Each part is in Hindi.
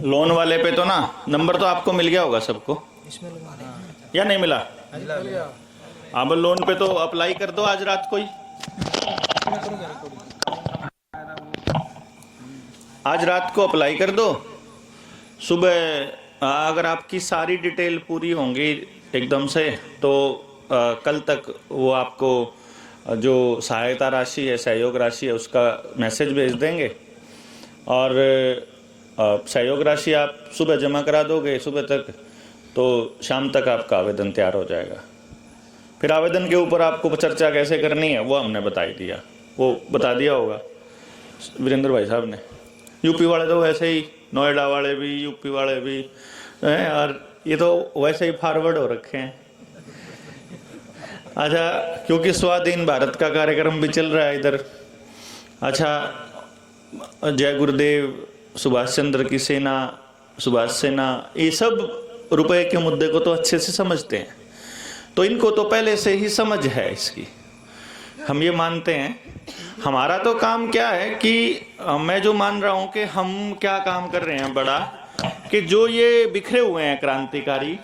लोन वाले पे तो ना नंबर तो आपको मिल गया होगा सबको, या नहीं मिला? अब लोन पे तो अप्लाई कर दो आज रात को ही। आज रात को अप्लाई कर दो। सुबह अगर आपकी सारी डिटेल पूरी होंगी एकदम से तो कल तक वो आपको जो सहायता राशि है, सहयोग राशि है, उसका मैसेज भेज देंगे। और सहयोग राशि आप सुबह जमा करा दोगे सुबह तक, तो शाम तक आपका आवेदन तैयार हो जाएगा। फिर आवेदन के ऊपर आपको चर्चा कैसे करनी है वो हमने बता ही दिया, वो बता दिया होगा वीरेंद्र भाई साहब ने। यूपी वाले तो वैसे ही, नोएडा वाले भी, यूपी वाले भी हैं, और ये तो वैसे ही फॉरवर्ड हो रखे हैं। अच्छा, क्योंकि स्वाधीन भारत का कार्यक्रम भी चल रहा है इधर। अच्छा, जय गुरुदेव, सुभाष चंद्र की सेना, सुभाष सेना, ये सब रुपए के मुद्दे को तो अच्छे से समझते हैं, तो इनको तो पहले से ही समझ है इसकी, हम ये मानते हैं। हमारा तो काम क्या है कि मैं जो मान रहा हूं कि हम क्या काम कर रहे हैं बड़ा, कि जो ये बिखरे हुए हैं क्रांतिकारी,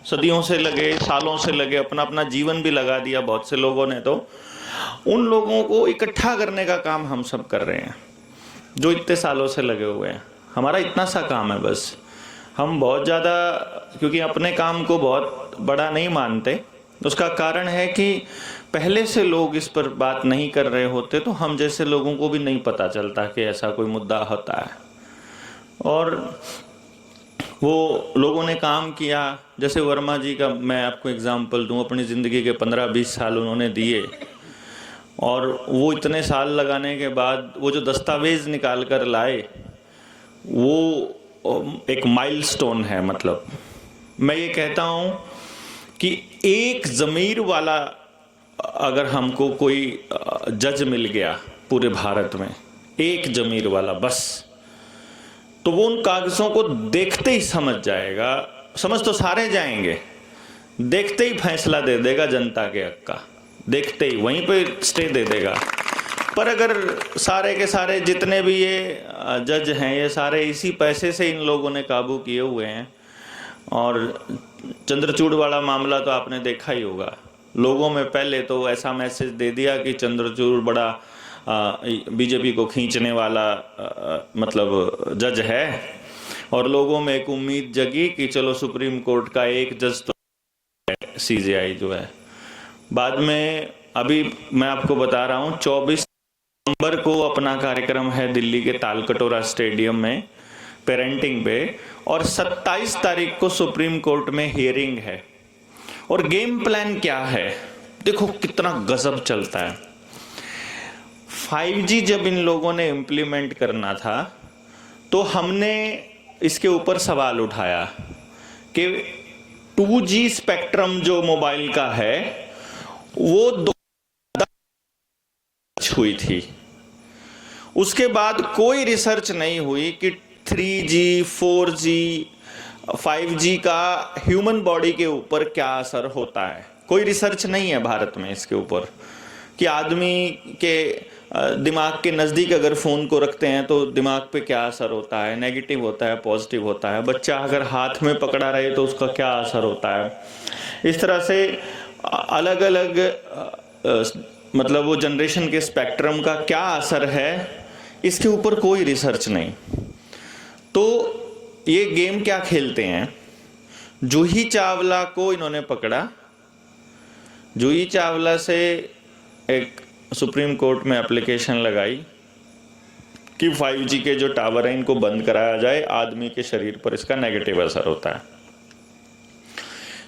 सदियों से लगे, सालों से लगे, अपना अपना जीवन भी लगा दिया बहुत से लोगों ने, तो उन लोगों को इकट्ठा करने का काम हम सब कर रहे हैं जो इतने सालों से लगे हुए हैं। हमारा इतना सा काम है बस। हम बहुत ज़्यादा, क्योंकि अपने काम को बहुत बड़ा नहीं मानते, उसका कारण है कि पहले से लोग इस पर बात नहीं कर रहे होते तो हम जैसे लोगों को भी नहीं पता चलता कि ऐसा कोई मुद्दा होता है। और वो लोगों ने काम किया, जैसे वर्मा जी का मैं आपको एग्जांपल दूं, अपनी ज़िंदगी के 15-20 साल उन्होंने दिए, और वो इतने साल लगाने के बाद वो जो दस्तावेज निकाल कर लाए वो एक माइलस्टोन है। मतलब मैं ये कहता हूँ कि एक ज़मीर वाला अगर हमको कोई जज मिल गया पूरे भारत में, एक ज़मीर वाला बस, तो वो उन कागज़ों को देखते ही समझ जाएगा। समझ तो सारे जाएंगे, देखते ही फैसला दे देगा जनता के हक का, देखते ही वहीं पे स्टे दे देगा। पर अगर सारे के सारे जितने भी ये जज हैं, ये सारे इसी पैसे से इन लोगों ने काबू किए हुए हैं। और चंद्रचूड़ वाला मामला तो आपने देखा ही होगा, लोगों में पहले तो ऐसा मैसेज दे दिया कि चंद्रचूड़ बड़ा बीजेपी को खींचने वाला मतलब जज है, और लोगों में एक उम्मीद जगी कि चलो सुप्रीम कोर्ट का एक जज तो सीजेआई जो है। बाद में अभी मैं आपको बता रहा हूँ 24 नवंबर को अपना कार्यक्रम है दिल्ली के तालकटोरा स्टेडियम में पेरेंटिंग पे, और 27 तारीख को सुप्रीम कोर्ट में हियरिंग है। और गेम प्लान क्या है देखो, कितना गजब चलता है। 5G जब इन लोगों ने इम्प्लीमेंट करना था तो हमने इसके ऊपर सवाल उठाया कि 2G स्पेक्ट्रम जो मोबाइल का है वो हुई थी, उसके बाद कोई रिसर्च नहीं हुई कि 3G, 4G, 5G का ह्यूमन बॉडी के ऊपर क्या असर होता है। कोई रिसर्च नहीं है भारत में इसके ऊपर कि आदमी के दिमाग के नज़दीक अगर फ़ोन को रखते हैं तो दिमाग पे क्या असर होता है, नेगेटिव होता है, पॉजिटिव होता है। बच्चा अगर हाथ में पकड़ा रहे तो उसका क्या असर होता है। इस तरह से अलग अलग मतलब वो जनरेशन के स्पेक्ट्रम का क्या असर है, इसके ऊपर कोई रिसर्च नहीं। तो ये गेम क्या खेलते हैं, जूही चावला को इन्होंने पकड़ा, जूही चावला से एक सुप्रीम कोर्ट में एप्लीकेशन लगाई कि 5G के जो टावर हैं इनको बंद कराया जाए, आदमी के शरीर पर इसका नेगेटिव असर होता है।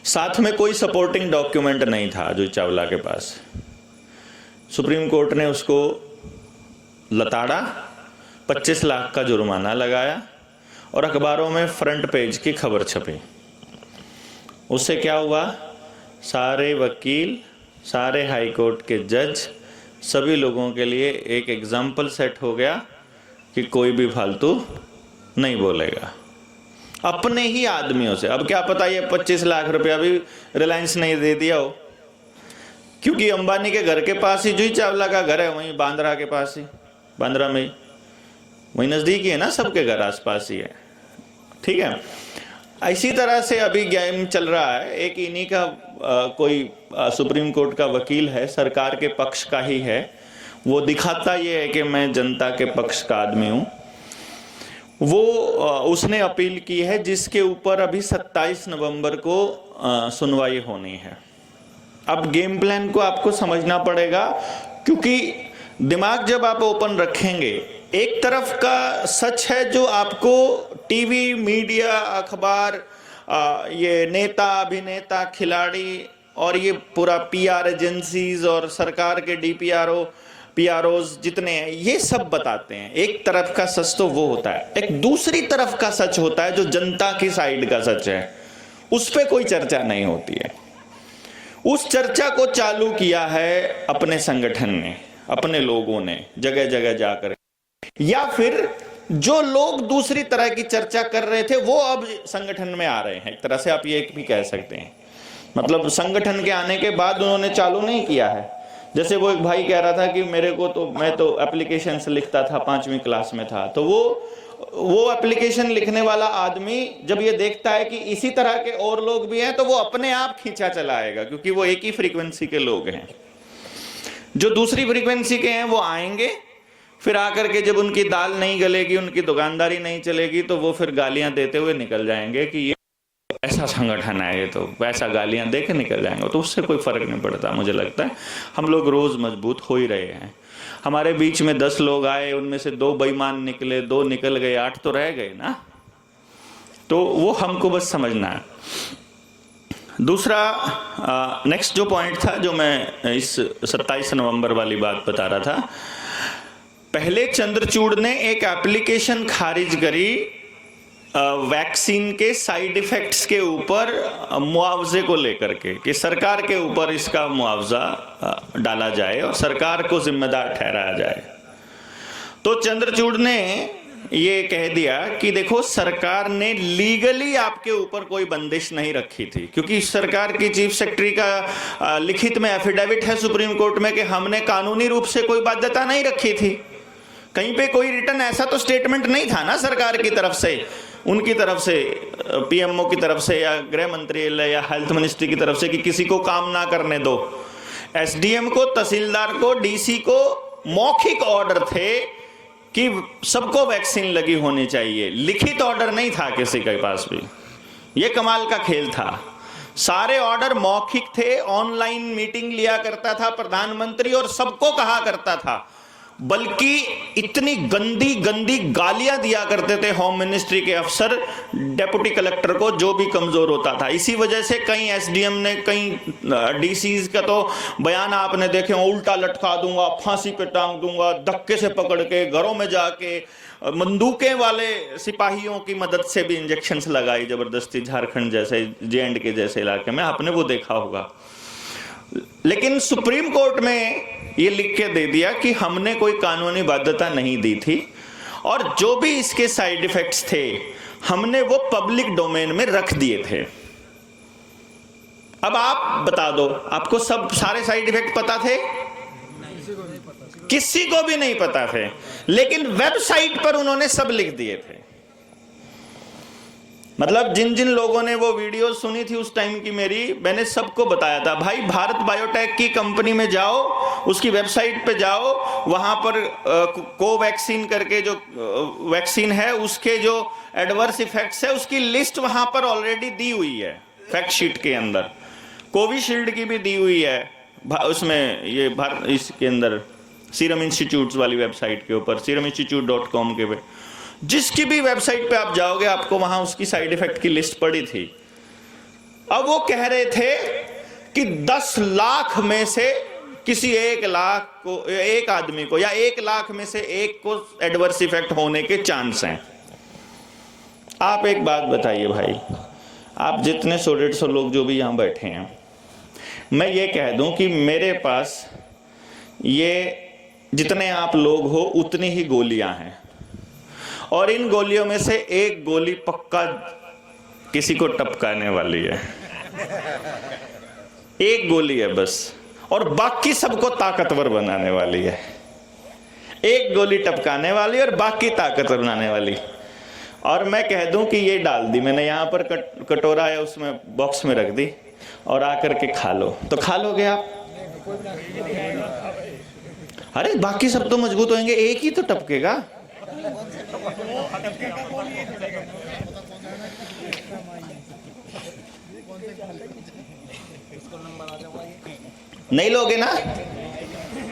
साथ में कोई सपोर्टिंग डॉक्यूमेंट नहीं था जूही चावला के पास। सुप्रीम कोर्ट ने उसको लताड़ा, 25 लाख का जुर्माना लगाया, और अखबारों में फ्रंट पेज की खबर छपी। उससे क्या हुआ, सारे वकील, सारे हाई कोर्ट के जज, सभी लोगों के लिए एक एग्जाम्पल सेट हो गया कि कोई भी फालतू नहीं बोलेगा अपने ही आदमियों से। अब क्या पता ये 25 लाख रुपया भी रिलायंस नहीं दे दिया हो, क्योंकि अंबानी के घर के पास ही जूही चावला का घर है, वहीं बांद्रा के पास ही, बांद्रा में ही, वहीं नज़दीक ही है ना, सबके घर आसपास ही है। ठीक है। इसी तरह से अभी गेम चल रहा है, एक इन्हीं का कोई सुप्रीम कोर्ट का वकील है, सरकार के पक्ष का ही है, वो दिखाता ये है कि मैं जनता के पक्ष का आदमी हूं। वो उसने अपील की है जिसके ऊपर अभी 27 नवंबर को सुनवाई होनी है। अब गेम प्लान को आपको समझना पड़ेगा, क्योंकि दिमाग जब आप ओपन रखेंगे, एक तरफ का सच है जो आपको टीवी, मीडिया, अखबार, ये नेता, अभिनेता, खिलाड़ी और ये पूरा पीआर एजेंसीज और सरकार के पीआरओज जितने हैं, ये सब बताते हैं। एक तरफ का सच तो वो होता है, एक दूसरी तरफ का सच होता है जो जनता की साइड का सच है, उस पर कोई चर्चा नहीं होती है। उस चर्चा को चालू किया है अपने संगठन ने, अपने लोगों ने जगह जगह जाकर, या फिर जो लोग दूसरी तरह की चर्चा कर रहे थे वो अब संगठन में आ रहे हैं। एक तरह से आप ये भी कह सकते हैं, मतलब संगठन के आने के बाद उन्होंने चालू नहीं किया है। जैसे वो एक भाई कह रहा था कि मेरे को तो, मैं तो एप्लीकेशन से लिखता था, 5वीं क्लास में था, तो वो एप्लीकेशन लिखने वाला आदमी जब ये देखता है कि इसी तरह के और लोग भी हैं, तो वो अपने आप खींचा चला आएगा, क्योंकि वो एक ही फ्रीक्वेंसी के लोग हैं। जो दूसरी फ्रीक्वेंसी के हैं वो आएंगे, फिर आकर के जब उनकी दाल नहीं गलेगी, उनकी दुकानदारी नहीं चलेगी, तो वो फिर गालियां देते हुए निकल जाएंगे कि ये ऐसा संगठन है, ये तो वैसा गालियां दे के निकल जाएंगे। तो उससे कोई फर्क नहीं पड़ता। मुझे लगता है हम लोग रोज मजबूत हो ही रहे हैं। हमारे बीच में 10 लोग आए, उनमें से 2 बेईमान निकले, 2 निकल गए, 8 तो रह गए ना। तो वो हमको बस समझना है। दूसरा नेक्स्ट जो पॉइंट था, जो मैं इस 27 नवंबर वाली बात बता रहा था, पहले चंद्रचूड़ ने एक एप्लीकेशन खारिज करी वैक्सीन के साइड इफेक्ट्स के ऊपर मुआवजे को लेकर के, कि सरकार के ऊपर इसका मुआवजा डाला जाए और सरकार को जिम्मेदार ठहराया जाए। तो चंद्रचूड़ ने ये कह दिया कि देखो, सरकार ने लीगली आपके ऊपर कोई बंदिश नहीं रखी थी, क्योंकि सरकार की चीफ सेक्रेटरी का लिखित में एफिडेविट है सुप्रीम कोर्ट में कि हमने कानूनी रूप से कोई बाध्यता नहीं रखी थी। कहीं पे कोई रिटर्न ऐसा तो स्टेटमेंट नहीं था ना सरकार की तरफ से, उनकी तरफ से, पीएमओ की तरफ से या गृह मंत्रालय या हेल्थ मिनिस्ट्री की तरफ से कि किसी को काम ना करने दो। एसडीएम को, तहसीलदार को, डीसी को मौखिक ऑर्डर थे कि सबको वैक्सीन लगी होनी चाहिए। लिखित ऑर्डर नहीं था किसी के पास भी। ये कमाल का खेल था। सारे ऑर्डर मौखिक थे। ऑनलाइन मीटिंग लिया करता था प्रधानमंत्री और सबको कहा करता था, बल्कि इतनी गंदी गंदी गालियां दिया करते थे होम मिनिस्ट्री के अफसर डेप्यूटी कलेक्टर को, जो भी कमजोर होता था। इसी वजह से कई एसडीएम ने, कई डीसीज का तो बयान आपने देखे, उल्टा लटका दूंगा, फांसी पे टांग दूंगा, धक्के से पकड़ के घरों में जाके बंदूकें वाले सिपाहियों की मदद से भी इंजेक्शंस लगाई जबरदस्ती, झारखंड जैसे, जे&के के जैसे इलाके में, आपने वो देखा होगा। लेकिन सुप्रीम कोर्ट में ये लिख के दे दिया कि हमने कोई कानूनी बाध्यता नहीं दी थी, और जो भी इसके साइड इफेक्ट्स थे हमने वो पब्लिक डोमेन में रख दिए थे। अब आप बता दो, आपको सब सारे साइड इफेक्ट पता थे? किसी को भी नहीं पता थे, लेकिन वेबसाइट पर उन्होंने सब लिख दिए थे। मतलब जिन जिन लोगों ने वो वीडियो सुनी थी उस टाइम की मेरी, मैंने सबको बताया था, भाई भारत बायोटेक की कंपनी में जाओ, उसकी वेबसाइट पे जाओ, वहां पर कोवैक्सीन करके जो वैक्सीन है उसके जो एडवर्स इफेक्ट्स है उसकी लिस्ट वहां पर ऑलरेडी दी हुई है फैक्ट शीट के अंदर। कोविशील्ड की भी दी हुई है उसमें, ये भारत इसके अंदर सीरम इंस्टीट्यूट वाली वेबसाइट के ऊपर, seruminstitute.com के पे, जिसकी भी वेबसाइट पे आप जाओगे आपको वहां उसकी साइड इफेक्ट की लिस्ट पड़ी थी। अब वो कह रहे थे कि 10 लाख में से किसी 1 लाख को, एक आदमी को, या 1 लाख में से एक को एडवर्स इफेक्ट होने के चांस हैं। आप एक बात बताइए भाई, आप जितने 100-150 लोग जो भी यहां बैठे हैं, मैं ये कह दूं कि मेरे पास ये जितने आप लोग हो उतनी ही गोलियां हैं, और इन गोलियों में से एक गोली पक्का किसी को टपकाने वाली है। एक गोली है बस, और बाकी सबको ताकतवर बनाने वाली है। एक गोली टपकाने वाली और बाकी ताकतवर बनाने वाली। और मैं कह दूं कि ये डाल दी मैंने यहाँ पर, कटोरा है उसमें बॉक्स में रख दी और आकर के खा लो, तो खा लोगे आप? अरे बाकी सब तो मजबूत होंगे, एक ही तो टपकेगा। नहीं लोगे ना?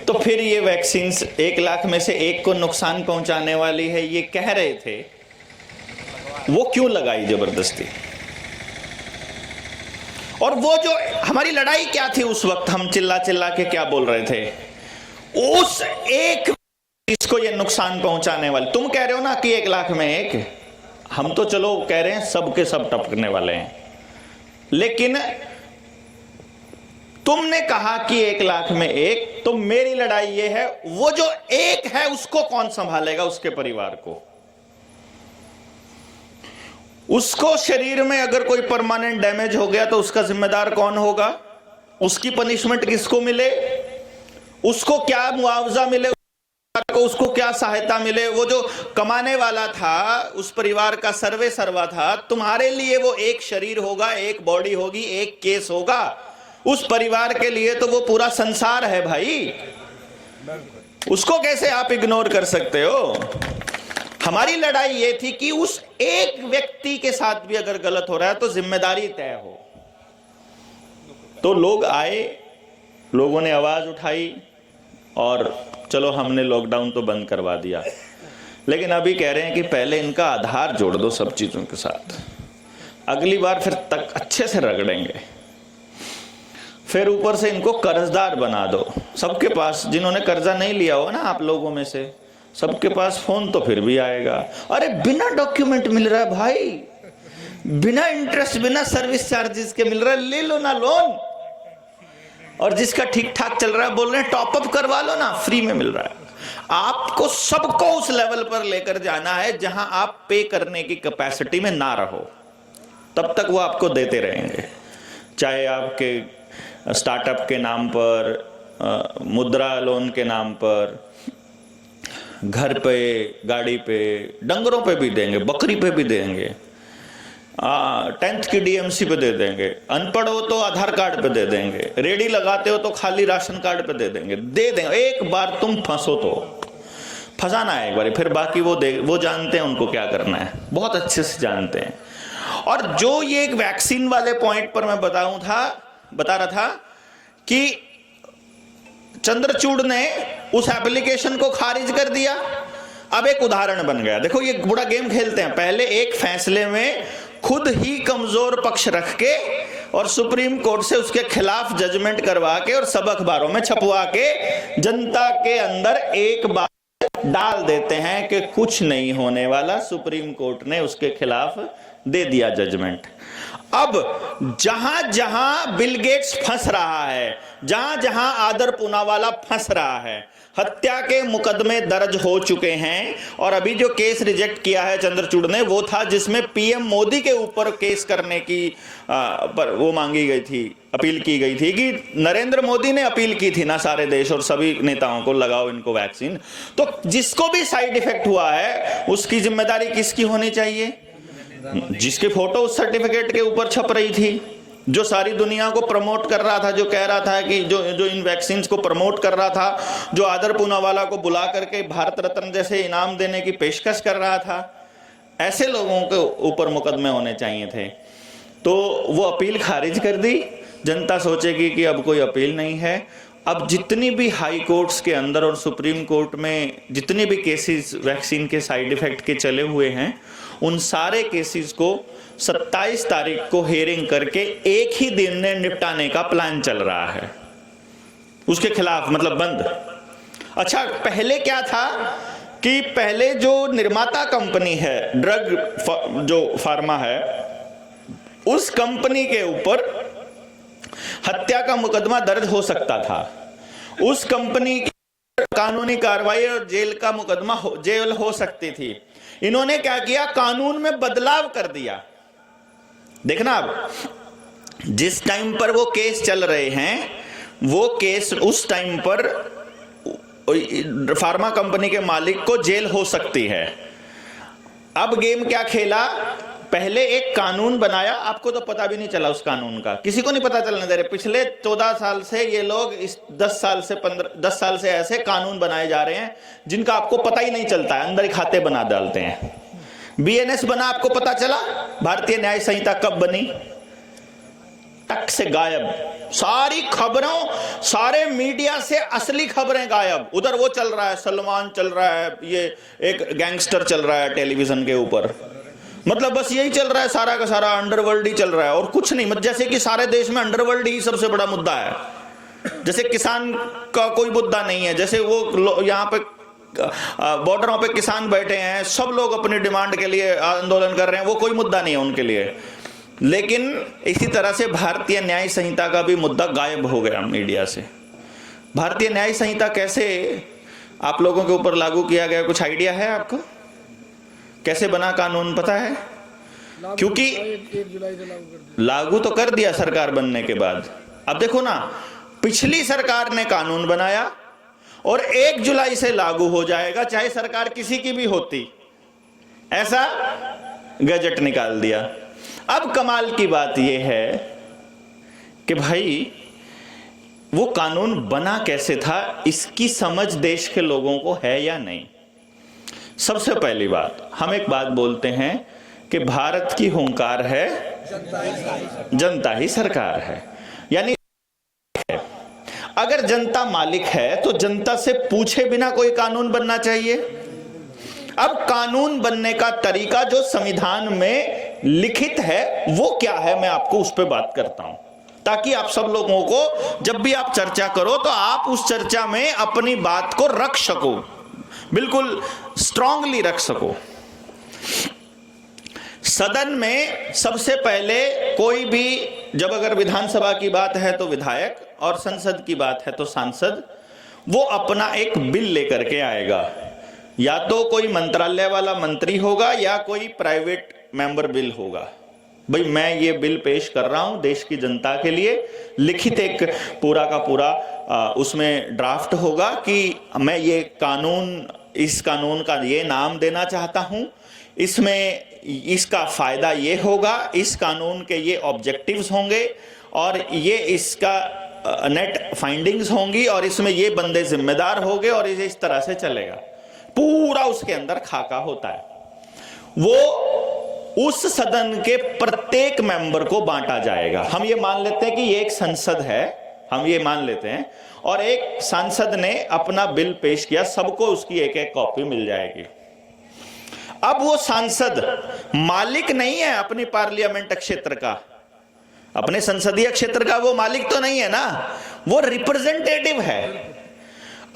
तो फिर ये वैक्सीन 1 लाख में से 1 को नुकसान पहुंचाने वाली है, ये कह रहे थे, वो क्यों लगाई जबरदस्ती? और वो जो हमारी लड़ाई क्या थी उस वक्त, हम चिल्ला चिल्ला के क्या बोल रहे थे? उस एक इसको ये नुकसान पहुंचाने वाले, तुम कह रहे हो ना कि 1 लाख में 1, हम तो चलो कह रहे हैं सबके सब टपकने वाले हैं, लेकिन तुमने कहा कि 1 लाख में 1, तो मेरी लड़ाई ये है, वो जो 1 है उसको कौन संभालेगा, उसके परिवार को? उसको शरीर में अगर कोई परमानेंट डैमेज हो गया तो उसका जिम्मेदार कौन होगा? उसकी पनिशमेंट किसको मिले? उसको क्या मुआवजा मिले? उसको क्या सहायता मिले? वो जो कमाने वाला था, उस परिवार का सर्वे सर्वा था, तुम्हारे लिए वो एक शरीर होगा, एक बॉडी होगी, एक केस होगा। उस परिवार के लिए तो वो पूरा संसार है भाई, उसको कैसे आप इग्नोर कर सकते हो? हमारी लड़ाई ये थी कि उस एक व्यक्ति के साथ भी अगर गलत हो रहा है तो जिम्मेदारी तय हो। तो लोग आए, लोगों ने आवाज उठाई और चलो हमने लॉकडाउन तो बंद करवा दिया, लेकिन अभी कह रहे हैं कि पहले इनका आधार जोड़ दो सब चीजों के साथ, अगली बार फिर तक अच्छे से रगड़ेंगे। फिर ऊपर से इनको कर्जदार बना दो। सबके पास, जिन्होंने कर्जा नहीं लिया हो ना आप लोगों में से, सबके पास फोन तो फिर भी आएगा। अरे बिना डॉक्यूमेंट मिल रहा है भाई, बिना इंटरेस्ट, बिना सर्विस चार्जेस के मिल रहा है, ले लो ना लोन। और जिसका ठीक ठाक चल रहा है बोल रहे हैं टॉप अप करवा लो ना, फ्री में मिल रहा है। आपको सबको उस लेवल पर लेकर जाना है जहां आप पे करने की कैपेसिटी में ना रहो, तब तक वो आपको देते रहेंगे। चाहे आपके स्टार्टअप के नाम पर, मुद्रा लोन के नाम पर, घर पे, गाड़ी पे, डंगरों पे भी देंगे, बकरी पे भी देंगे, 10th की डीएमसी पे दे देंगे, अनपढ़ हो तो आधार कार्ड पे दे देंगे, रेडी लगाते हो तो खाली राशन कार्ड पे दे देंगे, दे देंगे। एक बार तुम फंसो तो फंसाना है एक बार, फिर बाकी वो जानते हैं उनको क्या करना है, बहुत अच्छे से जानते हैं। और जो ये एक वैक्सीन वाले पॉइंट पर मैं बता रहा था कि चंद्रचूड़ ने उस एप्लीकेशन को खारिज कर दिया। अब एक उदाहरण बन गया, देखो ये बड़ा गेम खेलते हैं, पहले एक फैसले में खुद ही कमजोर पक्ष रख के और सुप्रीम कोर्ट से उसके खिलाफ जजमेंट करवा के और सब अखबारों में छपवा के जनता के अंदर एक बात डाल देते हैं कि कुछ नहीं होने वाला, सुप्रीम कोर्ट ने उसके खिलाफ दे दिया जजमेंट। अब जहां जहां बिल गेट्स फंस रहा है, जहां जहां आदर पूनावाला फंस रहा है, हत्या के मुकदमे दर्ज हो चुके हैं। और अभी जो केस रिजेक्ट किया है चंद्रचूड़ ने, वो था जिसमें पीएम मोदी के ऊपर केस करने की पर वो मांगी गई थी, अपील की गई थी कि नरेंद्र मोदी ने अपील की थी ना सारे देश और सभी नेताओं को, लगाओ इनको वैक्सीन। तो जिसको भी साइड इफेक्ट हुआ है उसकी जिम्मेदारी किसकी होनी चाहिए? जिसके फोटो उस सर्टिफिकेट के ऊपर छप रही थी, जो सारी दुनिया को प्रमोट कर रहा था, जो कह रहा था कि जो इन वैक्सीन को प्रमोट कर रहा था, जो आदर पूनावाला को बुला करके भारत रत्न जैसे इनाम देने की पेशकश कर रहा था, ऐसे लोगों के ऊपर मुकदमे होने चाहिए थे। तो वो अपील खारिज कर दी। जनता सोचेगी कि अब कोई अपील नहीं है। अब जितनी भी हाई कोर्ट्स के अंदर और सुप्रीम कोर्ट में जितने भी केसेस वैक्सीन के साइड इफेक्ट के चले हुए हैं, उन सारे केसेस को 27 तारीख को हियरिंग करके एक ही दिन में निपटाने का प्लान चल रहा है, उसके खिलाफ मतलब बंद। अच्छा, पहले क्या था कि पहले जो निर्माता कंपनी है, ड्रग जो फार्मा है, उस कंपनी के ऊपर हत्या का मुकदमा दर्ज हो सकता था, उस कंपनी की कानूनी कार्रवाई और जेल का मुकदमा जेल हो सकती थी। इन्होंने क्या किया, कानून में बदलाव कर दिया। देखना, अब जिस टाइम पर वो केस चल रहे हैं, वो केस उस टाइम पर फार्मा कंपनी के मालिक को जेल हो सकती है। अब गेम क्या खेला, पहले एक कानून बनाया, आपको तो पता भी नहीं चला उस कानून का, किसी को नहीं पता चलने दे रहे। पिछले 14 साल से ये लोग इस 10 साल से ऐसे कानून बनाए जा रहे हैं जिनका आपको पता ही नहीं चलता है, अंदर ही खाते बना डालते हैं। बीएनएस बना, आपको पता चला? भारतीय न्याय संहिता कब बनी? टक से गायब। सारी खबरों, सारे मीडिया से असली खबरें गायब। उधर वो चल रहा है, सलमान चल रहा है, ये एक गैंगस्टर चल रहा है टेलीविजन के ऊपर, मतलब बस यही चल रहा है, सारा का सारा अंडरवर्ल्ड ही चल रहा है और कुछ नहीं। मतलब जैसे कि सारे देश में अंडरवर्ल्ड ही सबसे बड़ा मुद्दा है, जैसे किसान का कोई मुद्दा नहीं है, जैसे वो यहाँ पे बॉर्डरों पे किसान बैठे हैं, सब लोग अपनी डिमांड के लिए आंदोलन कर रहे हैं, वो कोई मुद्दा नहीं है उनके लिए। लेकिन इसी तरह से भारतीय न्याय संहिता का भी मुद्दा गायब हो गया मीडिया से। भारतीय न्याय संहिता कैसे आप लोगों के ऊपर लागू किया गया, कुछ आइडिया है आपको? कैसे बना कानून पता है? क्योंकि 1 जुलाई से लागू तो कर दिया सरकार बनने के बाद। अब देखो ना, पिछली सरकार ने कानून बनाया और 1 जुलाई से लागू हो जाएगा, चाहे सरकार किसी की भी होती, ऐसा गजट निकाल दिया। अब कमाल की बात यह है कि भाई वो कानून बना कैसे था, इसकी समझ देश के लोगों को है या नहीं। सबसे पहली बात, हम एक बात बोलते हैं कि भारत की हुंकार है, जनता ही सरकार है। यानी अगर जनता मालिक है तो जनता से पूछे बिना कोई कानून बनना चाहिए। अब कानून बनने का तरीका जो संविधान में लिखित है वो क्या है, मैं आपको उस पर बात करता हूं, ताकि आप सब लोगों को जब भी आप चर्चा करो तो आप उस चर्चा में अपनी बात को रख सको, बिल्कुल स्ट्रांगली रख सको। सदन में सबसे पहले कोई भी, जब अगर विधानसभा की बात है तो विधायक और संसद की बात है तो सांसद, वो अपना एक बिल लेकर के आएगा। या तो कोई मंत्रालय वाला मंत्री होगा या कोई प्राइवेट मेंबर बिल होगा। भाई मैं ये बिल पेश कर रहा हूं देश की जनता के लिए, लिखित एक पूरा का पूरा उसमें ड्राफ्ट होगा कि मैं ये कानून, इस कानून का ये नाम देना चाहता हूं, इसमें इसका फायदा ये होगा, इस कानून के ये ऑब्जेक्टिव्स होंगे और ये इसका नेट फाइंडिंग्स होंगी और इसमें ये बंदे जिम्मेदार होंगे और इस तरह से चलेगा। पूरा उसके अंदर खाका होता है, वो उस सदन के प्रत्येक मेंबर को बांटा जाएगा। हम ये मान लेते हैं कि ये एक संसद है, हम ये मान लेते हैं, और एक सांसद ने अपना बिल पेश किया, सबको उसकी एक एक कॉपी मिल जाएगी। अब वो सांसद मालिक नहीं है अपनी पार्लियामेंट क्षेत्र का, अपने संसदीय क्षेत्र का वो मालिक तो नहीं है ना, वो रिप्रेजेंटेटिव है।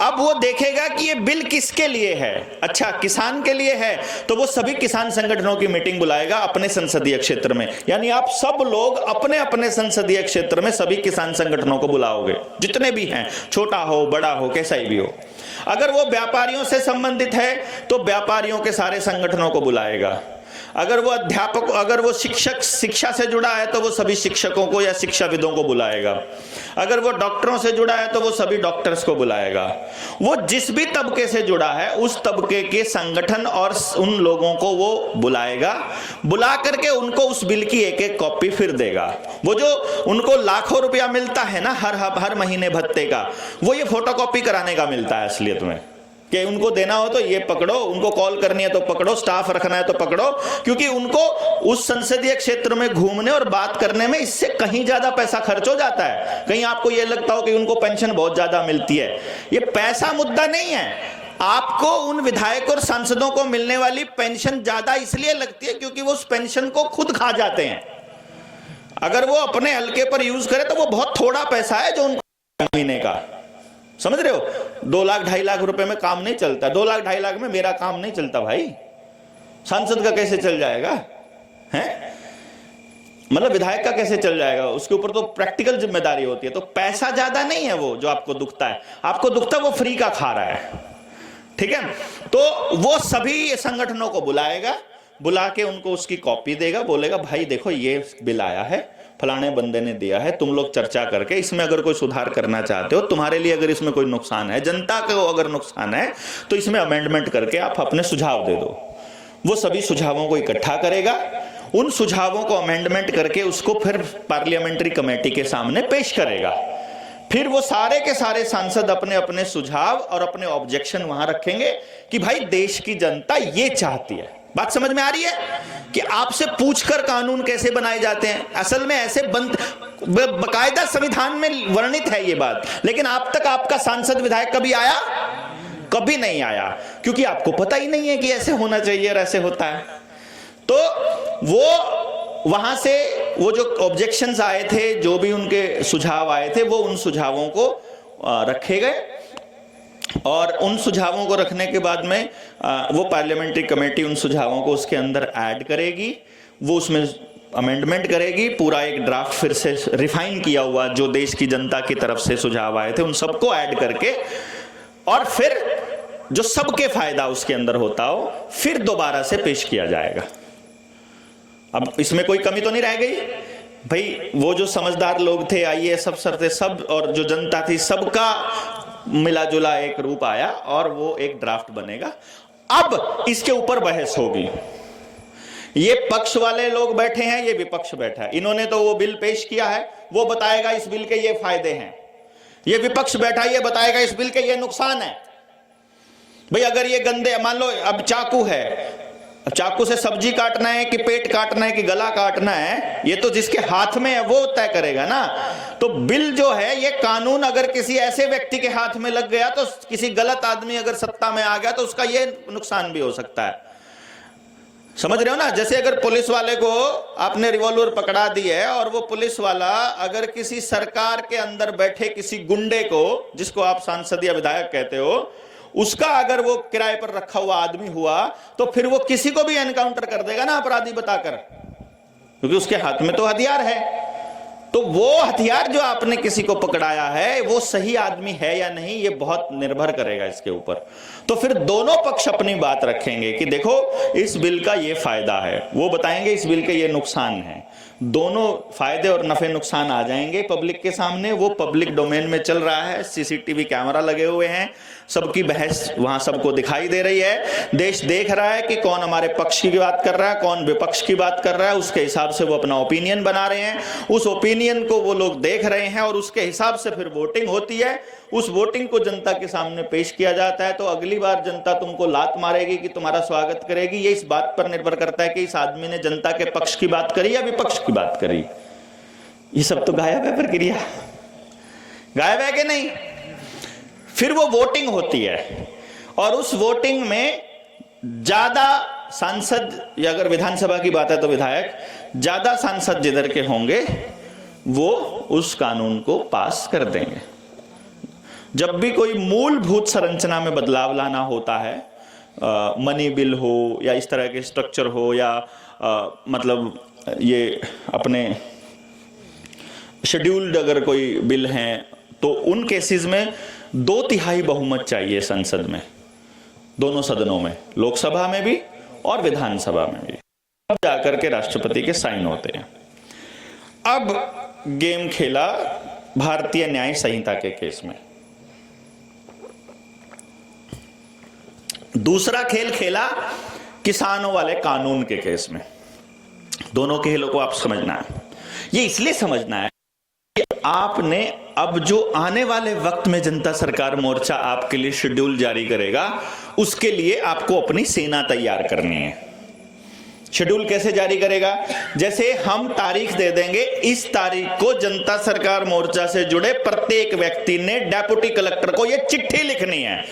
अब वो देखेगा कि ये बिल किसके लिए है। अच्छा, किसान के लिए है तो वो सभी किसान संगठनों की मीटिंग बुलाएगा अपने संसदीय क्षेत्र में, यानी आप सब लोग अपने अपने संसदीय क्षेत्र में सभी किसान संगठनों को बुलाओगे, जितने भी हैं, छोटा हो बड़ा हो कैसा ही भी हो। अगर वो व्यापारियों से संबंधित है तो व्यापारियों के सारे संगठनों को बुलाएगा। अगर वो अध्यापक, अगर वो शिक्षक, शिक्षा से जुड़ा है तो वो सभी शिक्षकों को या शिक्षाविदों को बुलाएगा। अगर वो डॉक्टरों से जुड़ा है तो वो सभी डॉक्टर्स को बुलाएगा। वो जिस भी तबके से जुड़ा है उस तबके के संगठन और उन लोगों को वो बुलाएगा, बुला करके उनको उस बिल की एक एक कॉपी फिर देगा। वो जो उनको लाखों रुपया मिलता है ना हर महीने भत्ते का, वो ये फोटोकॉपी कराने का मिलता है असलियत में, कि उनको देना हो तो ये पकड़ो, उनको कॉल करनी है तो पकड़ो, स्टाफ रखना है तो पकड़ो, क्योंकि उनको उस संसदीय क्षेत्र में घूमने और बात करने में इससे कहीं ज्यादा पैसा खर्च हो जाता है। कहीं आपको ये लगता हो कि उनको पेंशन बहुत ज्यादा मिलती है, ये पैसा मुद्दा नहीं है। आपको उन विधायक और सांसदों को मिलने वाली पेंशन ज्यादा इसलिए लगती है क्योंकि वो उस पेंशन को खुद खा जाते हैं। अगर वो अपने हल्के पर यूज करे तो वो बहुत थोड़ा पैसा है जो उनको महीने का, समझ रहे हो, 2 लाख 2.5 लाख रुपए में काम नहीं चलता। 2 लाख 2.5 लाख में मेरा काम नहीं चलता भाई, सांसद का कैसे चल जाएगा है, मतलब विधायक का कैसे चल जाएगा, उसके ऊपर तो प्रैक्टिकल जिम्मेदारी होती है। तो पैसा ज्यादा नहीं है वो जो आपको दुखता है, आपको दुखता है वो फ्री का खा रहा है, ठीक है। तो वो सभी संगठनों को बुलाएगा, बुला के उनको उसकी कॉपी देगा, बोलेगा भाई देखो ये बिल आया है, फलाने बंदे ने दिया है, तुम लोग चर्चा करके इसमें अगर कोई सुधार करना चाहते हो, तुम्हारे लिए अगर इसमें कोई नुकसान है, जनता को अगर नुकसान है तो इसमें अमेंडमेंट करके आप अपने सुझाव दे दो। वो सभी सुझावों को इकट्ठा करेगा, उन सुझावों को अमेंडमेंट करके उसको फिर पार्लियामेंट्री कमेटी के सामने पेश करेगा। फिर वो सारे के सारे सांसद अपने अपने सुझाव और अपने ऑब्जेक्शन वहां रखेंगे कि भाई देश की जनता ये चाहती है। बात समझ में आ रही है कि आपसे पूछकर कानून कैसे बनाए जाते हैं? असल में ऐसे बकायदा संविधान में वर्णित है ये बात, लेकिन आप तक आपका सांसद विधायक कभी आया? कभी नहीं आया, क्योंकि आपको पता ही नहीं है कि ऐसे होना चाहिए और ऐसे होता है। तो वो वहां से वो जो ऑब्जेक्शंस आए थे, जो भी उनके सुझाव आए थे, वो उन सुझावों को रखे गए और उन सुझावों को रखने के बाद में वो पार्लियामेंट्री कमेटी उन सुझावों को उसके अंदर ऐड करेगी, वो उसमें अमेंडमेंट करेगी, पूरा एक ड्राफ्ट फिर से रिफाइन किया हुआ जो देश की जनता की तरफ से सुझाव आए थे उन सबको ऐड करके, और फिर जो सबके फायदा उसके अंदर होता हो फिर दोबारा से पेश किया जाएगा। अब इसमें कोई कमी तो नहीं रह गई भाई? वो जो समझदार लोग थे, आईएएस अफसर थे सब, और जो जनता थी, सबका मिला जुला एक रूप आया और वो एक ड्राफ्ट बनेगा। अब इसके ऊपर बहस होगी। ये पक्ष वाले लोग बैठे हैं, ये विपक्ष बैठा है। इन्होंने तो वो बिल पेश किया है, वो बताएगा इस बिल के ये फायदे हैं। ये विपक्ष बैठा है, ये बताएगा इस बिल के ये नुकसान है। भाई अगर ये गंदे, मान लो अब चाकू है, अब चाकू से सब्जी काटना है कि पेट काटना है कि गला काटना है, ये तो जिसके हाथ में है वो तय करेगा ना। तो बिल जो है, ये कानून अगर किसी ऐसे व्यक्ति के हाथ में लग गया, तो किसी गलत आदमी अगर सत्ता में आ गया तो उसका ये नुकसान भी हो सकता है। समझ रहे हो ना? जैसे अगर पुलिस वाले को आपने रिवॉल्वर पकड़ा दी है और वो पुलिस वाला अगर किसी सरकार के अंदर बैठे किसी गुंडे को, जिसको आप सांसद या विधायक कहते हो, उसका अगर वो किराए पर रखा हुआ आदमी हुआ, तो फिर वो किसी को भी एनकाउंटर कर देगा ना अपराधी बताकर, क्योंकि उसके हाथ में तो हथियार है। तो वो हथियार जो आपने किसी को पकड़ाया है, वो सही आदमी है या नहीं, ये बहुत निर्भर करेगा इसके ऊपर। तो फिर दोनों पक्ष अपनी बात रखेंगे कि देखो इस बिल का ये फायदा है, वो बताएंगे इस बिल के ये नुकसान है। दोनों फायदे और नफे नुकसान आ जाएंगे पब्लिक के सामने। वो पब्लिक डोमेन में चल रहा है, सीसीटीवी कैमरा लगे हुए हैं, सबकी बहस वहां सबको दिखाई दे रही है। देश देख रहा है कि कौन हमारे पक्ष की बात कर रहा है, कौन विपक्ष की बात कर रहा है। उसके हिसाब से वो अपना ओपिनियन बना रहे हैं, उस ओपिनियन को वो लोग देख रहे हैं और उसके हिसाब से फिर वोटिंग होती है। उस वोटिंग को जनता के सामने पेश किया जाता है। तो अगली बार जनता तुमको लात मारेगी कि तुम्हारा स्वागत करेगी, ये इस बात पर निर्भर करता है कि इस आदमी ने जनता के पक्ष की बात करी या विपक्ष की बात करी। ये सब तो गायब है प्रक्रिया, गायब है कि नहीं? फिर वो वोटिंग होती है और उस वोटिंग में ज्यादा सांसद, या अगर विधानसभा की बात है तो विधायक, ज्यादा सांसद जिधर के होंगे वो उस कानून को पास कर देंगे। जब भी कोई मूलभूत संरचना में बदलाव लाना होता है, मनी बिल हो या इस तरह के स्ट्रक्चर हो, या मतलब ये अपने शेड्यूल्ड अगर कोई बिल हैं, तो उन केसेस में 2/3 बहुमत चाहिए संसद में, दोनों सदनों में, लोकसभा में भी और विधानसभा में भी, तब जाकर के राष्ट्रपति के साइन होते हैं। अब गेम खेला भारतीय न्याय संहिता के केस में, दूसरा खेल खेला किसानों वाले कानून के केस में। दोनों खेलों को आप समझना है। ये इसलिए समझना है कि आपने अब जो आने वाले वक्त में जनता सरकार मोर्चा आपके लिए शेड्यूल जारी करेगा, उसके लिए आपको अपनी सेना तैयार करनी है। शेड्यूल कैसे जारी करेगा? जैसे हम तारीख दे देंगे, इस तारीख को जनता सरकार मोर्चा से जुड़े प्रत्येक व्यक्ति ने डेप्यूटी कलेक्टर को यह चिट्ठी लिखनी है।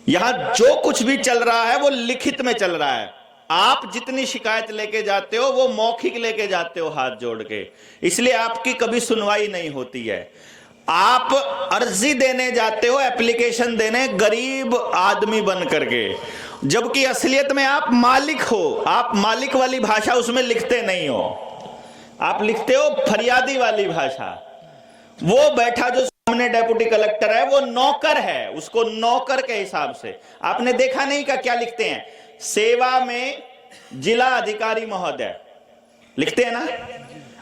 यहां जो कुछ भी चल रहा है वो लिखित में चल रहा है। आप जितनी शिकायत लेके जाते हो वो मौखिक लेके जाते हो हाथ जोड़ के, इसलिए आपकी कभी सुनवाई नहीं होती है। आप अर्जी देने जाते हो, एप्लीकेशन देने, गरीब आदमी बन करके, जबकि असलियत में आप मालिक हो। आप मालिक वाली भाषा उसमें लिखते नहीं हो, आप लिखते हो फरियादी वाली भाषा। वो बैठा जो सामने डेप्यूटी कलेक्टर है वो नौकर है, उसको नौकर के हिसाब से। आपने देखा नहीं का क्या लिखते हैं? सेवा में जिला अधिकारी महोदय लिखते हैं ना।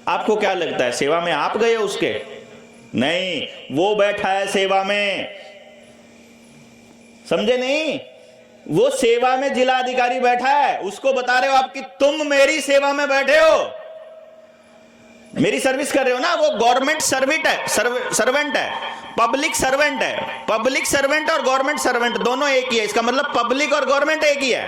आपको क्या लगता है सेवा में आप गए उसके? नहीं, वो बैठा है सेवा में, समझे नहीं? वो सेवा में जिला अधिकारी बैठा है, उसको बता रहे हो आप कि तुम मेरी सेवा में बैठे हो, मेरी सर्विस कर रहे हो ना। वो गवर्नमेंट सर्वेंट है, सर्वेंट है, पब्लिक सर्वेंट है। पब्लिक सर्वेंट और गवर्नमेंट सर्वेंट दोनों एक ही है। इसका मतलब पब्लिक और गवर्नमेंट एक ही है,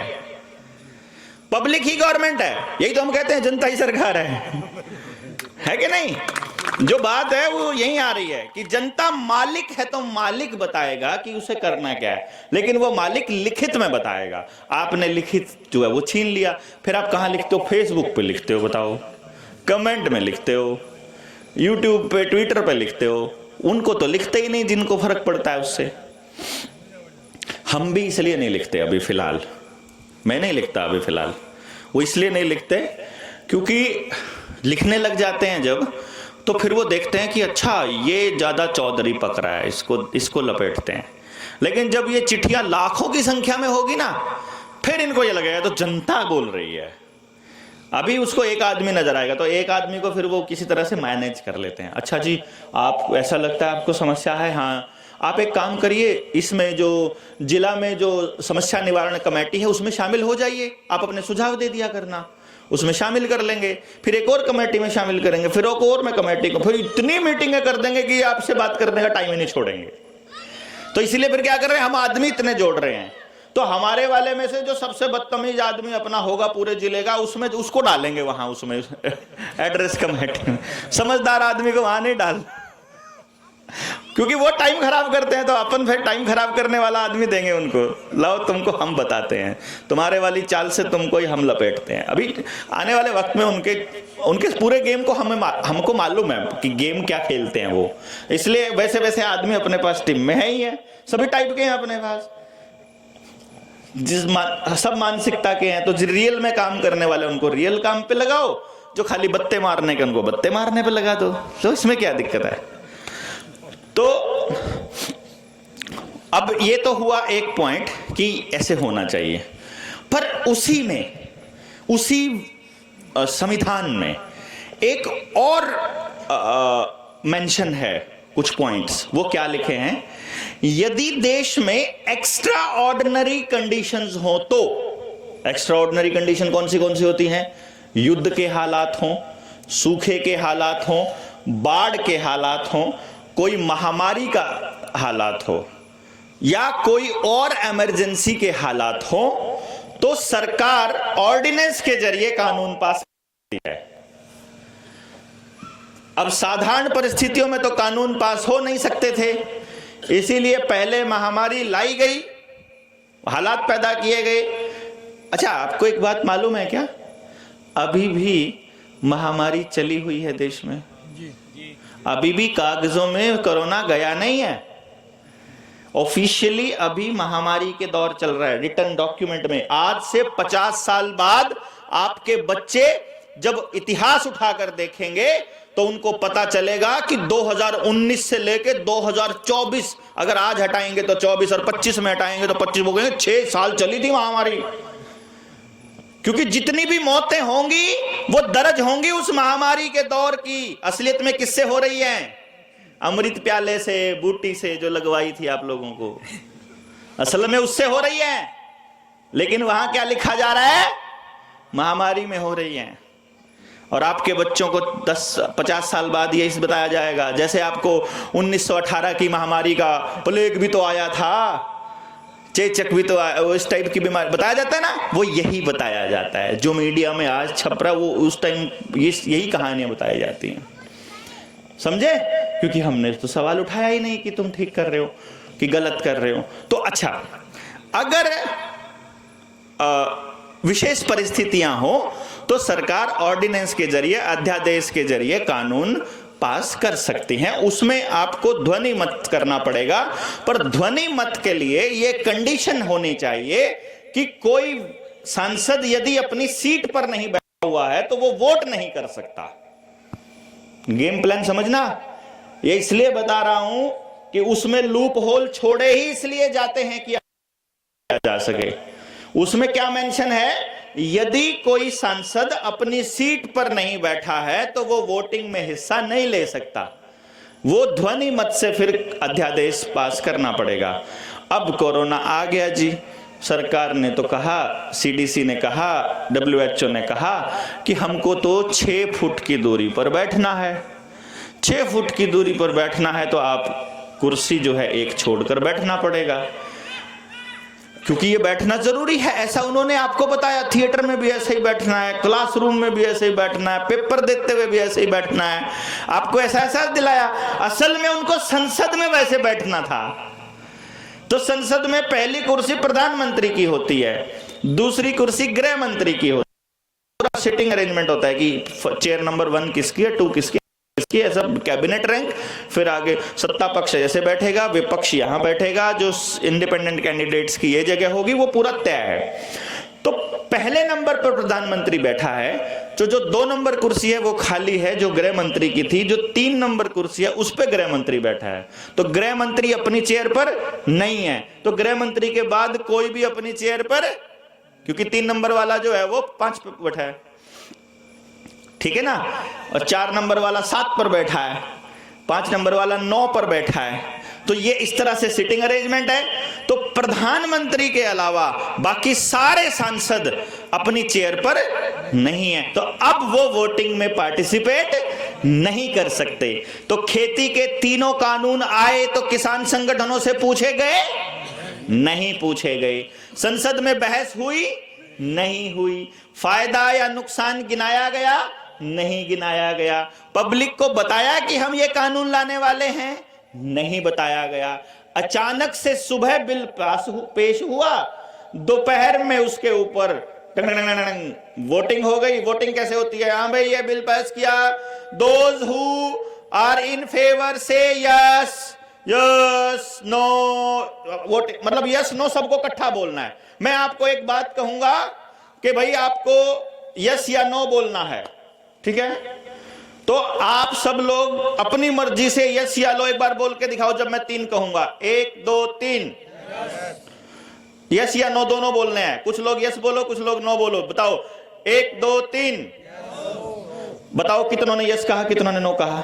पब्लिक ही गवर्नमेंट है। यही तो हम कहते हैं जनता ही सरकार है कि नहीं? जो बात है वो यही आ रही है कि जनता मालिक है तो मालिक बताएगा कि उसे करना क्या है, लेकिन वो मालिक लिखित में बताएगा। आपने लिखित जो है वो छीन लिया, फिर आप कहां लिखते हो? फेसबुक पे लिखते हो, बताओ, कमेंट में लिखते हो, यूट्यूब पे, ट्विटर पे लिखते हो। उनको तो लिखते ही नहीं जिनको फर्क पड़ता है उससे। हम भी इसलिए नहीं लिखते अभी फिलहाल, मैं नहीं लिखता अभी फिलहाल। वो इसलिए नहीं लिखते क्योंकि लिखने लग जाते हैं जब, तो फिर वो देखते हैं कि अच्छा ये ज्यादा चौधरी पक रहा है, इसको लपेटते हैं। लेकिन जब ये चिट्ठियां लाखों की संख्या में होगी ना, फिर इनको ये लगेगा तो जनता बोल रही है। अभी उसको एक आदमी नजर आएगा तो एक आदमी को फिर वो किसी तरह से मैनेज कर लेते हैं। अच्छा जी, आप ऐसा लगता है आपको समस्या है, हाँ आप एक काम करिए, इसमें जो जिला में जो समस्या निवारण कमेटी है उसमें शामिल हो जाइए, आप अपने सुझाव दे दिया करना, उसमें शामिल कर लेंगे। फिर एक और कमेटी में शामिल करेंगे, फिर एक और में कमेटी को, फिर इतनी मीटिंगें कर देंगे कि आपसे बात करने का टाइम ही नहीं छोड़ेंगे। तो इसीलिए फिर क्या कर रहे हैं, हम आदमी इतने जोड़ रहे हैं, तो हमारे वाले में से जो सबसे बदतमीज आदमी अपना होगा पूरे जिले का, उसमें उसको डालेंगे वहां, उसमें एड्रेस कमेटी में। समझदार आदमी को वहां नहीं डाल, क्योंकि वो टाइम खराब करते हैं। तो अपन फिर टाइम खराब करने वाला आदमी देंगे उनको, लाओ तुमको हम बताते हैं, तुम्हारे वाली चाल से तुमको ही हम लपेटते हैं। अभी आने वाले वक्त में उनके पूरे गेम को हमको मालूम है कि गेम क्या खेलते हैं वो। इसलिए वैसे वैसे आदमी अपने पास टीम में है ही है, सभी टाइप के हैं अपने पास, सब मानसिकता के हैं। तो रियल में काम करने वाले उनको रियल काम पे लगाओ, जो खाली बत्ते मारने के उनको बत्ते मारने पे लगा दो। तो इसमें क्या दिक्कत है? तो अब ये तो हुआ एक पॉइंट कि ऐसे होना चाहिए, पर उसी संविधान में एक और मेंशन है, कुछ पॉइंट्स। वो क्या लिखे हैं? यदि देश में एक्स्ट्रा ऑर्डिनरी कंडीशंस हो तो, एक्स्ट्रा ऑर्डिनरी कंडीशन कौन सी होती हैं? युद्ध के हालात हों, सूखे के हालात हों, बाढ़ के हालात हों, कोई महामारी का हालात हो, या कोई और इमरजेंसी के हालात हो, तो सरकार ऑर्डिनेंस के जरिए कानून पास करती है। अब साधारण परिस्थितियों में तो कानून पास हो नहीं सकते थे, इसीलिए पहले महामारी लाई गई, हालात पैदा किए गए। अच्छा, आपको एक बात मालूम है क्या? अभी भी महामारी चली हुई है देश में, अभी भी कागजों में कोरोना गया नहीं है। ऑफिशियली अभी महामारी के दौर चल रहा है, रिटर्न डॉक्यूमेंट में। आज से 50 साल बाद आपके बच्चे जब इतिहास उठाकर देखेंगे तो उनको पता चलेगा कि 2019 से लेके 2024, अगर आज हटाएंगे तो 24 और 25 में हटाएंगे तो 25 हो गए, 6 साल चली थी महामारी। क्योंकि जितनी भी मौतें होंगी वो दर्ज होंगी उस महामारी के दौर की। असलियत में किससे हो रही है? अमृत प्याले से, बूटी से जो लगवाई थी आप लोगों को, असल में उससे हो रही है। लेकिन वहां क्या लिखा जा रहा है? महामारी में हो रही है। और आपके बच्चों को 50 साल बाद यही बताया जाएगा, जैसे आपको 1918 की महामारी का प्लेग भी तो आया था, चेचक भी तो उस टाइप की बीमारी बताया जाता है ना, वो यही बताया जाता है। जो मीडिया में आज छप रहा, वो उस टाइम यही कहानियां बताई जाती हैं, समझे? क्योंकि हमने तो सवाल उठाया ही नहीं कि तुम ठीक कर रहे हो कि गलत कर रहे हो। तो अच्छा, अगर विशेष परिस्थितियां हो तो सरकार ऑर्डिनेंस के जरिए, अध्यादेश के जरिए कानून पास कर सकती हैं। उसमें आपको ध्वनि मत करना पड़ेगा, पर ध्वनि मत के लिए यह कंडीशन होनी चाहिए कि कोई सांसद यदि अपनी सीट पर नहीं बैठा हुआ है तो वो वोट नहीं कर सकता। गेम प्लान समझना। ये इसलिए बता रहा हूं कि उसमें लूप होल छोड़े ही इसलिए जाते हैं कि जा सके। उसमें क्या मेंशन है? यदि कोई सांसद अपनी सीट पर नहीं बैठा है तो वो वोटिंग में हिस्सा नहीं ले सकता, वो ध्वनि मत से फिर अध्यादेश पास करना पड़ेगा। अब कोरोना आ गया जी, सरकार ने तो कहा, CDC ने कहा, WHO ने कहा कि हमको तो 6 फुट की दूरी पर बैठना है। 6 फुट की दूरी पर बैठना है तो आप कुर्सी जो है एक छोड़कर बैठना पड़ेगा, क्योंकि ये बैठना जरूरी है। ऐसा उन्होंने आपको बताया। थिएटर में भी ऐसे ही बैठना है, क्लासरूम में भी ऐसे ही बैठना है, पेपर देते हुए भी ऐसे ही बैठना है। आपको ऐसा एहसास दिलाया। असल में उनको संसद में वैसे बैठना था। तो संसद में पहली कुर्सी प्रधानमंत्री की होती है, दूसरी कुर्सी गृह मंत्री की होती है। पूरा सिटिंग अरेंजमेंट होता है कि चेयर नंबर 1 किसकी है, 2 किसकी, ऐसा कैबिनेट रैंक। फिर आगे सत्ता पक्ष जैसे बैठेगा, विपक्ष यहां बैठेगा, जो इंडिपेंडेंट कैंडिडेट्स की ये जगह होगी वो पूरा तय है। तो पहले नंबर पर प्रधानमंत्री बैठा है, जो 2 नंबर कुर्सी है वो खाली है, जो गृह मंत्री की थी। जो 3 नंबर कुर्सी है उस पर गृह मंत्री बैठा है। तो गृह मंत्री अपनी चेयर पर नहीं है, तो गृह मंत्री के बाद कोई भी अपनी चेयर पर, क्योंकि 3 नंबर वाला जो है वो 5 पर बैठा है, ठीक है ना, और 4 नंबर वाला 7 पर बैठा है, 5 नंबर वाला 9 पर बैठा है। तो ये इस तरह से सिटिंग अरेंजमेंट है। तो प्रधानमंत्री के अलावा बाकी सारे सांसद अपनी चेयर पर नहीं है, तो अब वो वोटिंग में पार्टिसिपेट नहीं कर सकते। तो खेती के तीनों कानून आए तो किसान संगठनों से पूछे गए? नहीं पूछे गए। संसद में बहस हुई? नहीं हुई। फायदा या नुकसान गिनाया गया? नहीं गिनाया गया। पब्लिक को बताया कि हम ये कानून लाने वाले हैं? नहीं बताया गया। अचानक से सुबह बिल पेश हुआ, दोपहर में उसके ऊपर वोटिंग हो गई। वोटिंग कैसे होती है? हाँ भाई ये बिल पास किया, those who are in favour से यस, यस नो, वोटिंग मतलब यस नो सबको इकट्ठा बोलना है। मैं आपको एक बात कहूंगा कि भाई आपको यस या नो बोलना है, ठीक है? तो आप सब लोग अपनी मर्जी से यस या नो एक बार बोल के दिखाओ जब मैं 3 कहूंगा। 1 2 3। यस या नो दोनों बोलने हैं। कुछ लोग यस बोलो, कुछ लोग नो बोलो। बताओ 1 2 3। बताओ कितनों ने यस कहा, कितनों ने नो कहा?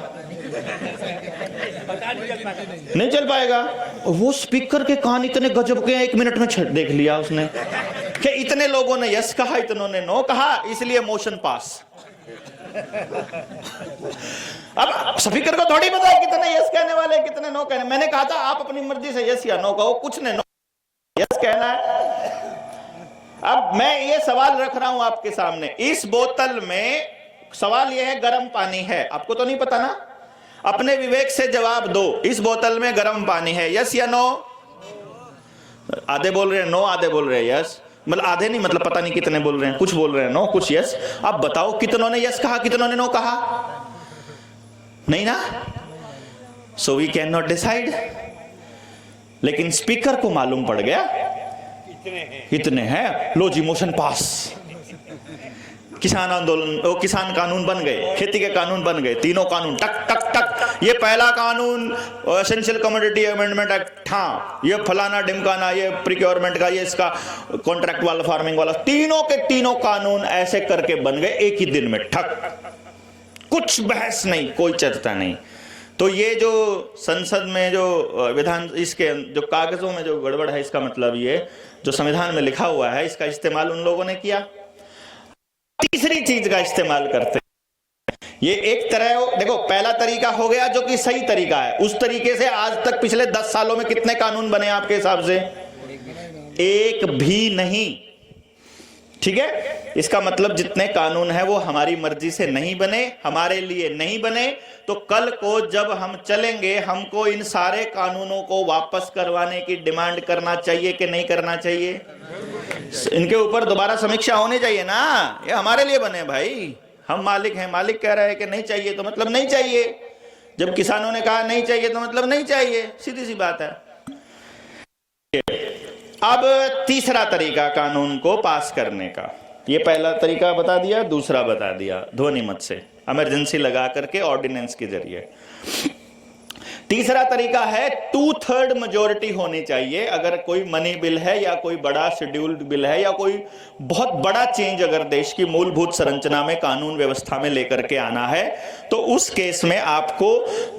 नहीं चल पाएगा। वो स्पीकर के कान इतने गजब के 1 मिनट में देख लिया उसने कि इतने लोगों ने यस कहा, इतनों ने नो कहा, इसलिए मोशन पास। अब स्पीकर को थोड़ी पता है कितने यस कहने वाले, कितने नो कहने। मैंने कहा था आप अपनी मर्जी से यस या नो कहो, कुछ ने नो यस कहना है। अब मैं ये सवाल रख रहा हूं आपके सामने। इस बोतल में सवाल यह है, गर्म पानी है, आपको तो नहीं पता ना? अपने विवेक से जवाब दो। इस बोतल में गर्म पानी है, यस या नो? आधे बोल रहे हैं नो, आधे बोल रहे हैं यस। मतलब आधे नहीं, मतलब पता नहीं कितने बोल रहे हैं, कुछ बोल रहे हैं नो, कुछ यस। अब बताओ कितनों ने यस कहा, कितनों ने नो कहा? नहीं ना? So we can not decide. लेकिन स्पीकर को मालूम पड़ गया इतने हैं, लो जी मोशन पास। किसान आंदोलन, किसान कानून बन गए, खेती के कानून बन गए, तीनों कानून टक टक टक। ये पहला कानून एसेंशियल कमोडिटी अमेंडमेंट एक्ट, हाँ ये फलाना ढिमकाना, ये प्रिक्योरमेंट का, ये इसका कॉन्ट्रैक्ट वाला, फार्मिंग वाला, तीनों के तीनों कानून ऐसे करके बन गए एक ही दिन में, ठक। कुछ बहस नहीं, कोई चर्चा नहीं। तो ये जो संसद में जो विधान, इसके जो कागजों में जो गड़बड़ है, इसका मतलब ये जो संविधान में लिखा हुआ है, इसका इस्तेमाल उन लोगों ने किया। तीसरी चीज का इस्तेमाल करते हैं। ये एक तरह, देखो पहला तरीका हो गया जो कि सही तरीका है। उस तरीके से आज तक पिछले 10 सालों में कितने कानून बने आपके हिसाब से? एक भी नहीं, ठीक है? इसका मतलब जितने कानून है वो हमारी मर्जी से नहीं बने, हमारे लिए नहीं बने। तो कल को जब हम चलेंगे, हमको इन सारे कानूनों को वापस करवाने की डिमांड करना चाहिए कि नहीं करना चाहिए? इनके ऊपर दोबारा समीक्षा होनी चाहिए ना। ये हमारे लिए बने भाई, हम मालिक हैं। मालिक कह रहा है कि नहीं चाहिए तो मतलब नहीं चाहिए। जब किसानों ने कहा नहीं चाहिए तो मतलब नहीं चाहिए, सीधी सी बात है। अब तीसरा तरीका कानून को पास करने का, ये पहला तरीका बता दिया, दूसरा बता दिया ध्वनि मत से, इमरजेंसी लगा करके ऑर्डिनेंस के जरिए। तीसरा तरीका है 2/3 मेजोरिटी होनी चाहिए। अगर कोई मनी बिल है या कोई बड़ा शेड्यूल्ड बिल है या कोई बहुत बड़ा चेंज अगर देश की मूलभूत संरचना में, कानून व्यवस्था में लेकर के आना है, तो उस केस में आपको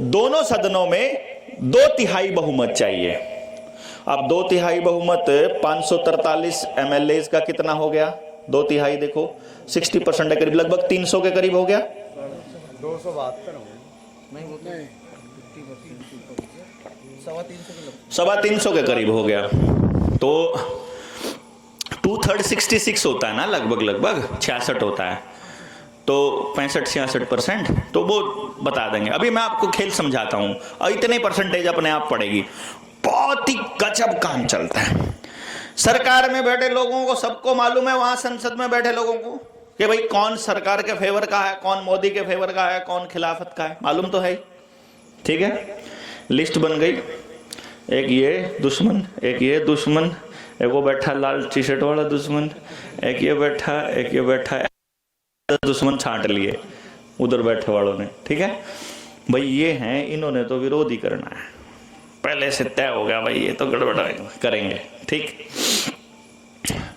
दोनों सदनों में 2/3 बहुमत चाहिए। अब 2/3 बहुमत 543 MLAs का कितना हो गया? 2/3 देखो 60% के करीब, लगभग 300 के करीब हो गया। 272 हो नहीं 350 के करीब हो गया। तो 2/3 66 होता है ना, लगभग 66 होता है, तो 65-66%, तो वो बता देंगे। अभी मैं आपको खेल समझाता हूं और इतने परसेंटेज अपने आप पड़ेगी। बहुत ही गजब काम चलता है। सरकार में बैठे लोगों को सबको मालूम है, वहां संसद में बैठे लोगों को, कि भाई कौन सरकार के फेवर का है, कौन मोदी के फेवर का है, कौन खिलाफत का है, मालूम तो है ही। ठीक है, लिस्ट बन गई, एक ये दुश्मन, एक ये दुश्मन, एक वो बैठा लाल टी शर्ट वाला दुश्मन, एक ये बैठा, दुश्मन छांट लिए उधर बैठे वालों ने। ठीक है भाई, ये हैं, इन्होंने तो विरोध ही करना है, पहले से तय हो गया भाई, ये तो गड़बड़ करेंगे। ठीक,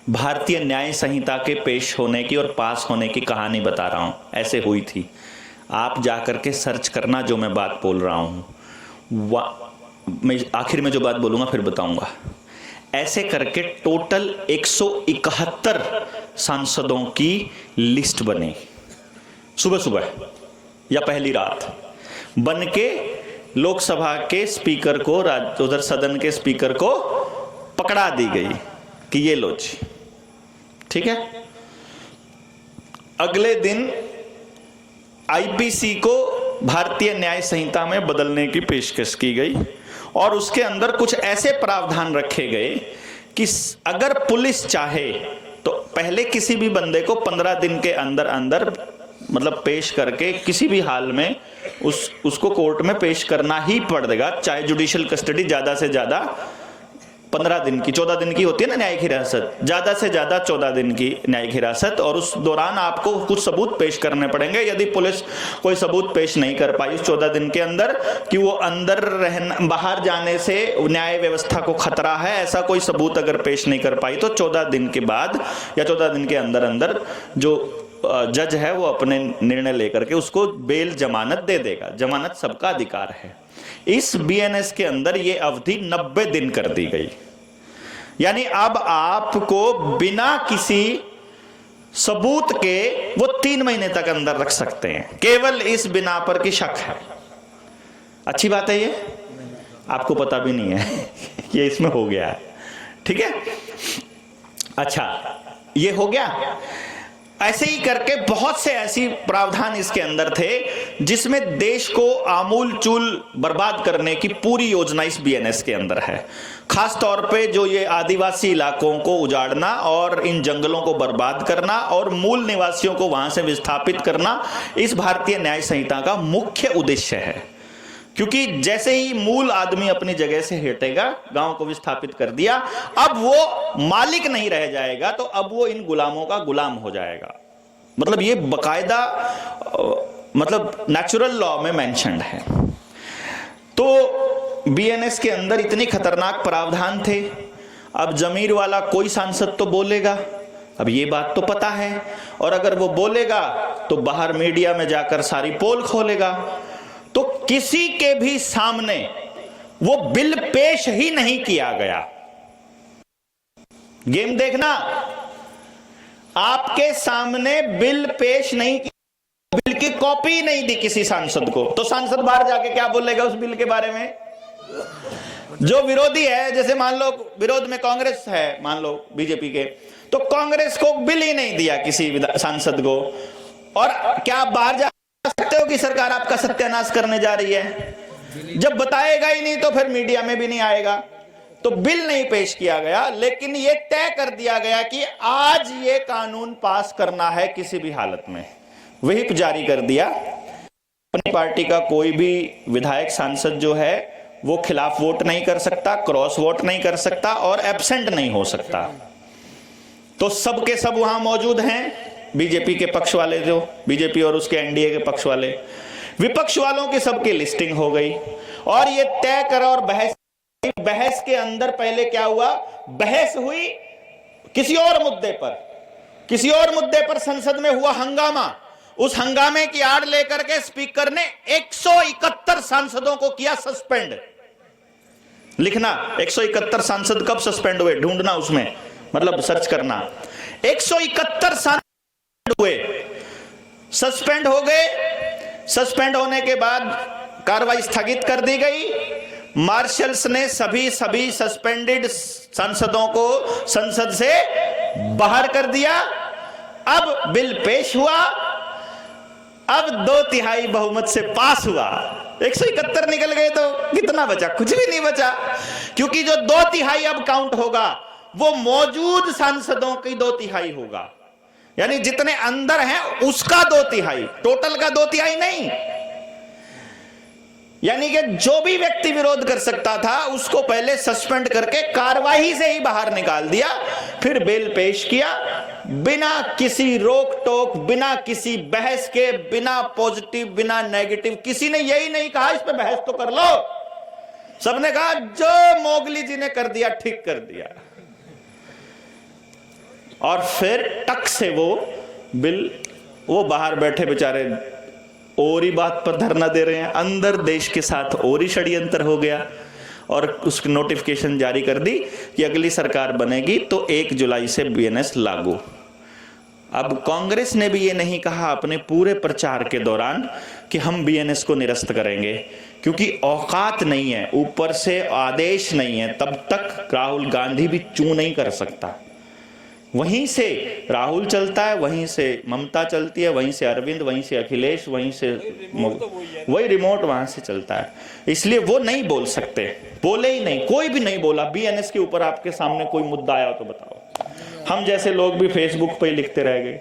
भारतीय न्याय संहिता के पेश होने की और पास होने की कहानी बता रहा हूं, ऐसे हुई थी। आप जाकर के सर्च करना जो मैं बात बोल रहा हूं, मैं आखिर में जो बात बोलूंगा फिर बताऊंगा। ऐसे करके टोटल 171 सांसदों की लिस्ट बनी, सुबह या पहली रात बन के लोकसभा के स्पीकर को, उधर सदन के स्पीकर को पकड़ा दी गई कि ये लो जी। ठीक है, अगले दिन आईपीसी को भारतीय न्याय संहिता में बदलने की पेशकश की गई और उसके अंदर कुछ ऐसे प्रावधान रखे गए कि अगर पुलिस चाहे तो पहले किसी भी बंदे को 15 दिन के अंदर अंदर मतलब पेश करके किसी भी हाल में उसको कोर्ट में पेश करना ही पड़ेगा, चाहे जुडिशियल कस्टडी ज्यादा से ज्यादा 15 दिन की, 14 दिन की होती है ना न्यायिक हिरासत, ज्यादा से ज्यादा 14 दिन की न्यायिक हिरासत, और उस दौरान आपको कुछ सबूत पेश करने पड़ेंगे। यदि पुलिस कोई सबूत पेश नहीं कर पाई उस 14 दिन के अंदर कि वो अंदर रहना, बाहर जाने से न्याय व्यवस्था को खतरा है, ऐसा कोई सबूत अगर पेश नहीं कर पाई तो 14 दिन के बाद या 14 दिन के अंदर अंदर जो जज है वो अपने निर्णय लेकर के उसको बेल जमानत दे देगा। जमानत सबका अधिकार है। इस बीएनएस के अंदर ये अवधि 90 दिन कर दी गई, यानी अब आपको बिना किसी सबूत के वो 3 महीने तक अंदर रख सकते हैं, केवल इस बिना पर कि शक है। अच्छी बात है, ये आपको पता भी नहीं है ये इसमें हो गया है। ठीक है, अच्छा ये हो गया। ऐसे ही करके बहुत से ऐसी प्रावधान इसके अंदर थे जिसमें देश को आमूल चूल बर्बाद करने की पूरी योजना इस बीएनएस के अंदर है। खास तौर पे जो ये आदिवासी इलाकों को उजाड़ना और इन जंगलों को बर्बाद करना और मूल निवासियों को वहां से विस्थापित करना इस भारतीय न्याय संहिता का मुख्य उद्देश्य है। क्योंकि जैसे ही मूल आदमी अपनी जगह से हटेगा, गांव को विस्थापित कर दिया, अब वो मालिक नहीं रह जाएगा, तो अब वो इन गुलामों का गुलाम हो जाएगा। मतलब ये बकायदा मतलब नेचुरल लॉ में मेंशन्ड है। तो बीएनएस के अंदर इतनी खतरनाक प्रावधान थे। अब जमीर वाला कोई सांसद तो बोलेगा, अब ये बात तो पता है, और अगर वो बोलेगा तो बाहर मीडिया में जाकर सारी पोल खोलेगा। तो किसी के भी सामने वो बिल पेश ही नहीं किया गया। गेम देखना, आपके सामने बिल पेश नहीं किया, बिल की कॉपी नहीं दी किसी सांसद को, तो सांसद बाहर जाके क्या बोलेगा उस बिल के बारे में? जो विरोधी है, जैसे मान लो विरोध में कांग्रेस है, मान लो बीजेपी के, तो कांग्रेस को बिल ही नहीं दिया किसी सांसद को, और क्या आप बाहर जा सकते हो कि सरकार आपका सत्यानाश करने जा रही है? जब बताएगा ही नहीं तो फिर मीडिया में भी नहीं आएगा। तो बिल नहीं पेश किया गया, लेकिन यह तय कर दिया गया कि आज ये कानून पास करना है किसी भी हालत में। व्हिप जारी कर दिया। अपनी पार्टी का कोई भी विधायक सांसद जो है वो खिलाफ वोट नहीं कर सकता, क्रॉस वोट नहीं कर सकता और एब्सेंट नहीं हो सकता। तो सब के सब वहां मौजूद हैं। बीजेपी के पक्ष वाले, जो बीजेपी और उसके एनडीए के पक्ष वाले, विपक्ष वालों की सबकी लिस्टिंग हो गई और ये तय करा। और बहस के अंदर पहले क्या हुआ? बहस हुई किसी और मुद्दे पर संसद में हुआ हंगामा। उस हंगामे की आड़ लेकर के स्पीकर ने 171 सांसदों को किया सस्पेंड। लिखना 171 सांसद कब सस्पेंड हुए, ढूंढना उसमें, मतलब सर्च करना। 171 सांसद हुए, सस्पेंड हो गए। सस्पेंड होने के बाद कार्रवाई स्थगित कर दी गई। मार्शल्स ने सभी सस्पेंडेड सांसदों को संसद से बाहर कर दिया। अब बिल पेश हुआ, अब 2/3 बहुमत से पास हुआ। 171 निकल गए तो कितना बचा? कुछ भी नहीं बचा, क्योंकि जो 2/3 अब काउंट होगा वो मौजूद सांसदों की 2/3 होगा, यानी जितने अंदर हैं उसका 2/3, टोटल का 2/3 नहीं। यानी कि जो भी व्यक्ति विरोध कर सकता था उसको पहले सस्पेंड करके कार्रवाई से ही बाहर निकाल दिया, फिर बिल पेश किया बिना किसी रोक टोक, बिना किसी बहस के, बिना पॉजिटिव, बिना नेगेटिव। किसी ने यही नहीं कहा इस पे बहस तो कर लो, सबने कहा जो मोगली जी ने कर दिया ठीक कर दिया, और फिर टक से वो बिल, वो बाहर बैठे बेचारे और ही बात पर धरना दे रहे हैं, अंदर देश के साथ और ही षड्यंत्र हो गया, और उसकी नोटिफिकेशन जारी कर दी कि अगली सरकार बनेगी तो 1 जुलाई से बीएनएस लागू। अब कांग्रेस ने भी ये नहीं कहा अपने पूरे प्रचार के दौरान कि हम बीएनएस को निरस्त करेंगे, क्योंकि औकात नहीं है, ऊपर से आदेश नहीं है, तब तक राहुल गांधी भी चू नहीं कर सकता। वहीं से राहुल चलता है, वहीं से ममता चलती है, वहीं से अरविंद, वहीं से अखिलेश, वहीं से वही रिमोट वहां से चलता है, इसलिए वो नहीं बोल सकते, बोले ही नहीं, कोई भी नहीं बोला। बीएनएस के ऊपर आपके सामने कोई मुद्दा आया तो बताओ। हम जैसे लोग भी फेसबुक पे ही लिखते रह गए।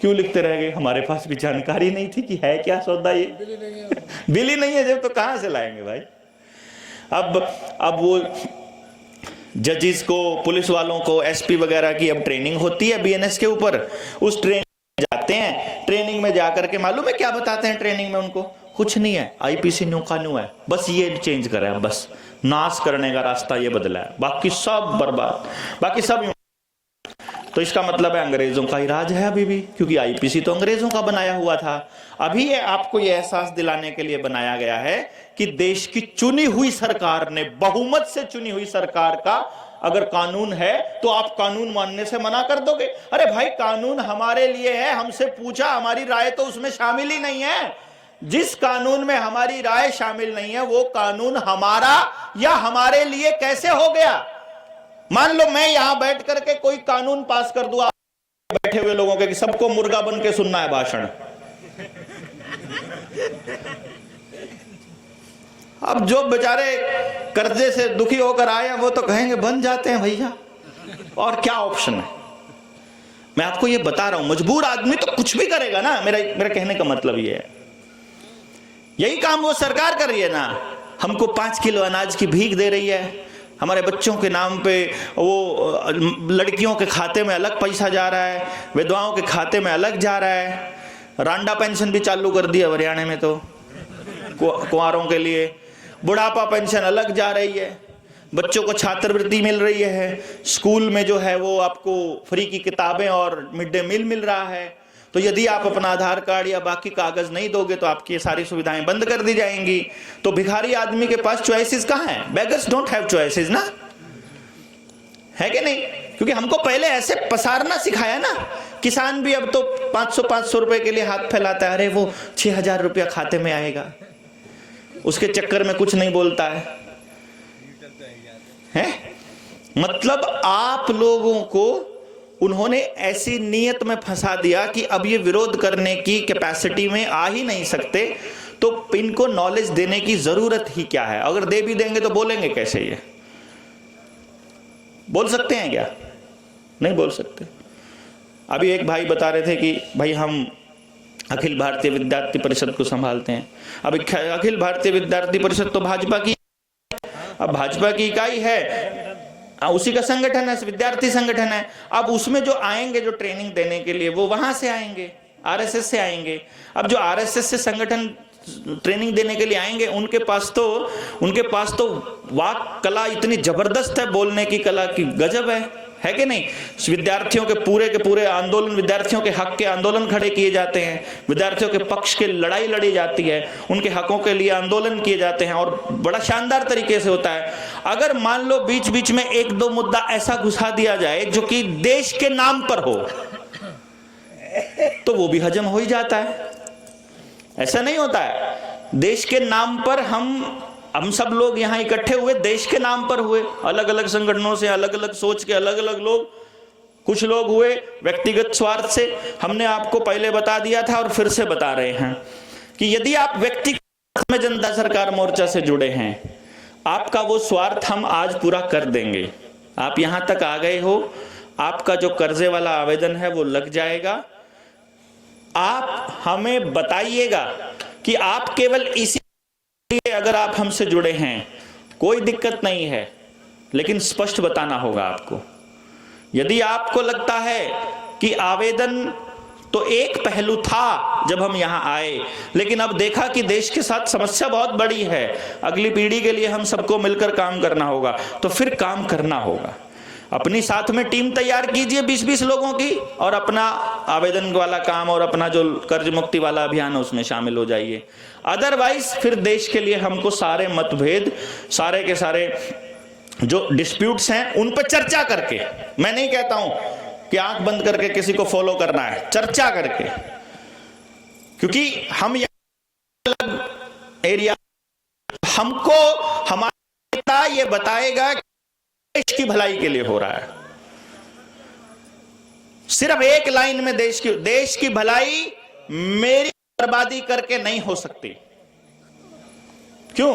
क्यों लिखते रह गए? हमारे पास भी जानकारी नहीं थी कि है क्या सौदा ये। बिल ही नहीं है जब, तो कहां से लाएंगे भाई। अब वो जजेस को, पुलिस वालों को, एसपी वगैरह की अब ट्रेनिंग होती है बीएनएस के ऊपर। उस ट्रेनिंग जाते हैं, ट्रेनिंग में जाकर के मालूम है क्या बताते हैं ट्रेनिंग में उनको? कुछ नहीं है, आईपीसी न्यू कानून है, बस ये चेंज करा है, बस नाश करने का रास्ता ये बदला है, बाकी सब बर्बाद, बाकी सब। तो इसका मतलब है अंग्रेजों का ही राज है अभी भी, क्योंकि आईपीसी तो अंग्रेजों का बनाया हुआ था। अभी ये आपको ये एहसास दिलाने के लिए बनाया गया है कि देश की चुनी हुई सरकार ने, बहुमत से चुनी हुई सरकार का अगर कानून है तो आप कानून मानने से मना कर दोगे? अरे भाई, कानून हमारे लिए है, हमसे पूछा, हमारी राय तो उसमें शामिल ही नहीं है। जिस कानून में हमारी राय शामिल नहीं है वो कानून हमारा या हमारे लिए कैसे हो गया? मान लो मैं यहां बैठ करके कोई कानून पास कर दूं बैठे हुए लोगों के कि सबको मुर्गा बन के सुनना है भाषण। अब जो बेचारे कर्जे से दुखी होकर आए हैं वो तो कहेंगे बन जाते हैं भैया, और क्या ऑप्शन है? मैं आपको ये बता रहा हूं, मजबूर आदमी तो कुछ भी करेगा ना। मेरा कहने का मतलब ये है, यही काम वो सरकार कर रही है ना। हमको 5 किलो अनाज की भीख दे रही है, हमारे बच्चों के नाम पे वो लड़कियों के खाते में अलग पैसा जा रहा है, विधवाओं के खाते में अलग जा रहा है, रांडा पेंशन भी चालू कर दी है हरियाणा में तो कुंवारों के लिए, बुढ़ापा पेंशन अलग जा रही है, बच्चों को छात्रवृत्ति मिल रही है, स्कूल में जो है वो आपको फ्री की किताबें और मिड डे मील मिल रहा है। तो यदि आप अपना आधार कार्ड या बाकी कागज नहीं दोगे तो आपकी ये सारी सुविधाएं बंद कर दी जाएंगी। तो भिखारी आदमी के पास चॉइसेस कहां है? बेगर्स डोंट हैव चॉइसेस ना, है कि नहीं? क्योंकि हमको पहले ऐसे पसारना सिखाया ना। किसान भी अब तो 500 रुपए के लिए हाथ फैलाता है, अरे वो 6000 रुपया खाते में आएगा, उसके चक्कर में कुछ नहीं बोलता है? मतलब आप लोगों को उन्होंने ऐसी नीयत में फंसा दिया कि अब ये विरोध करने की कैपेसिटी में आ ही नहीं सकते, तो इनको नॉलेज देने की जरूरत ही क्या है? अगर दे भी देंगे तो बोलेंगे कैसे? ये बोल सकते हैं क्या? नहीं बोल सकते। अभी एक भाई बता रहे थे कि भाई हम अखिल भारतीय विद्यार्थी परिषद को संभालते हैं। अब अखिल भारतीय विद्यार्थी परिषद तो भाजपा की, अब भाजपा की इकाई है, उसी का संगठन है, विद्यार्थी संगठन है। अब उसमें जो आएंगे, जो ट्रेनिंग देने के लिए, वो वहां से आएंगे, आरएसएस से आएंगे। अब जो आरएसएस से संगठन ट्रेनिंग देने के लिए आएंगे, उनके पास तो वाक कला इतनी जबरदस्त है, बोलने की कला की गजब है है कि नहीं? विद्यार्थियों के पूरे आंदोलन, विद्यार्थियों के हक के आंदोलन खड़े किए जाते हैं, विद्यार्थियों के पक्ष के लड़ाई लड़ी जाती है, उनके हकों के लिए आंदोलन किए जाते हैं और बड़ा शानदार तरीके से होता है। अगर मान लो बीच बीच में एक दो मुद्दा ऐसा घुसा दिया जाए जो कि देश के नाम पर हो, तो वो भी हजम हो ही जाता है। ऐसा नहीं होता है। देश के नाम पर हम सब लोग यहां इकट्ठे हुए, देश के नाम पर हुए, अलग अलग संगठनों से, अलग अलग सोच के अलग अलग लोग, कुछ लोग हुए व्यक्तिगत स्वार्थ से। हमने आपको पहले बता दिया था और फिर से बता रहे हैं कि यदि आप व्यक्तिगत में जनता सरकार मोर्चा से जुड़े हैं, आपका वो स्वार्थ हम आज पूरा कर देंगे। आप यहां तक आ गए हो, आपका जो कर्जे वाला आवेदन है वो लग जाएगा। आप हमें बताइएगा कि आप केवल इसी लिए अगर आप हमसे जुड़े हैं, कोई दिक्कत नहीं है, लेकिन स्पष्ट बताना होगा आपको। यदि आपको लगता है कि आवेदन तो एक पहलू था जब हम यहां आए, लेकिन अब देखा कि देश के साथ समस्या बहुत बड़ी है, अगली पीढ़ी के लिए हम सबको मिलकर काम करना होगा, तो फिर काम करना होगा। अपनी साथ में टीम तैयार कीजिए 20-20 लोगों की और अपना आवेदन वाला काम और अपना जो कर्ज मुक्ति वाला अभियान है उसमें शामिल हो जाइए। अदरवाइज फिर देश के लिए हमको सारे मतभेद, सारे के सारे जो डिस्प्यूट्स हैं उन पर चर्चा करके, मैं नहीं कहता हूं कि आंख बंद करके किसी को फॉलो करना है, चर्चा करके, क्योंकि हम एरिया, हमको हमारा नेता ये बताएगा देश की भलाई के लिए हो रहा है। सिर्फ एक लाइन में देश की भलाई मेरी बर्बादी करके नहीं हो सकती। क्यों?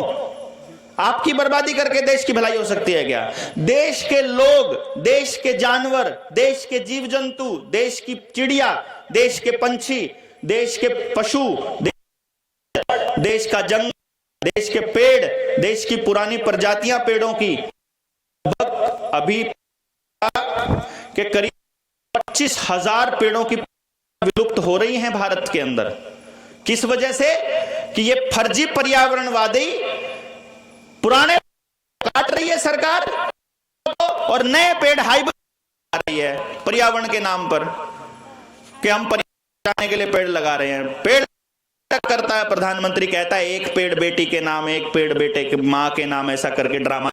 आपकी बर्बादी करके देश की भलाई हो सकती है क्या? देश के लोग, देश के जानवर, देश के जीव जंतु, देश की चिड़िया, देश के पंछी, देश के पशु, देश का जंगल, देश के पेड़, देश की पुरानी प्रजातियां पेड़ों की अभी के करीब 25,000 पेड़ों की विलुप्त हो रही हैं भारत के अंदर। किस वजह से? कि ये फर्जी पर्यावरणवादी पुराने काट रही है सरकार और नए पेड़ हाइब्रिड आ रही है पर्यावरण के नाम पर, कि हम पर्यावरण के लिए पेड़ लगा रहे हैं। पेड़ करता है प्रधानमंत्री, कहता है एक पेड़ बेटी के नाम, एक पेड़ बेटे के मां के नाम, ऐसा करके ड्रामा।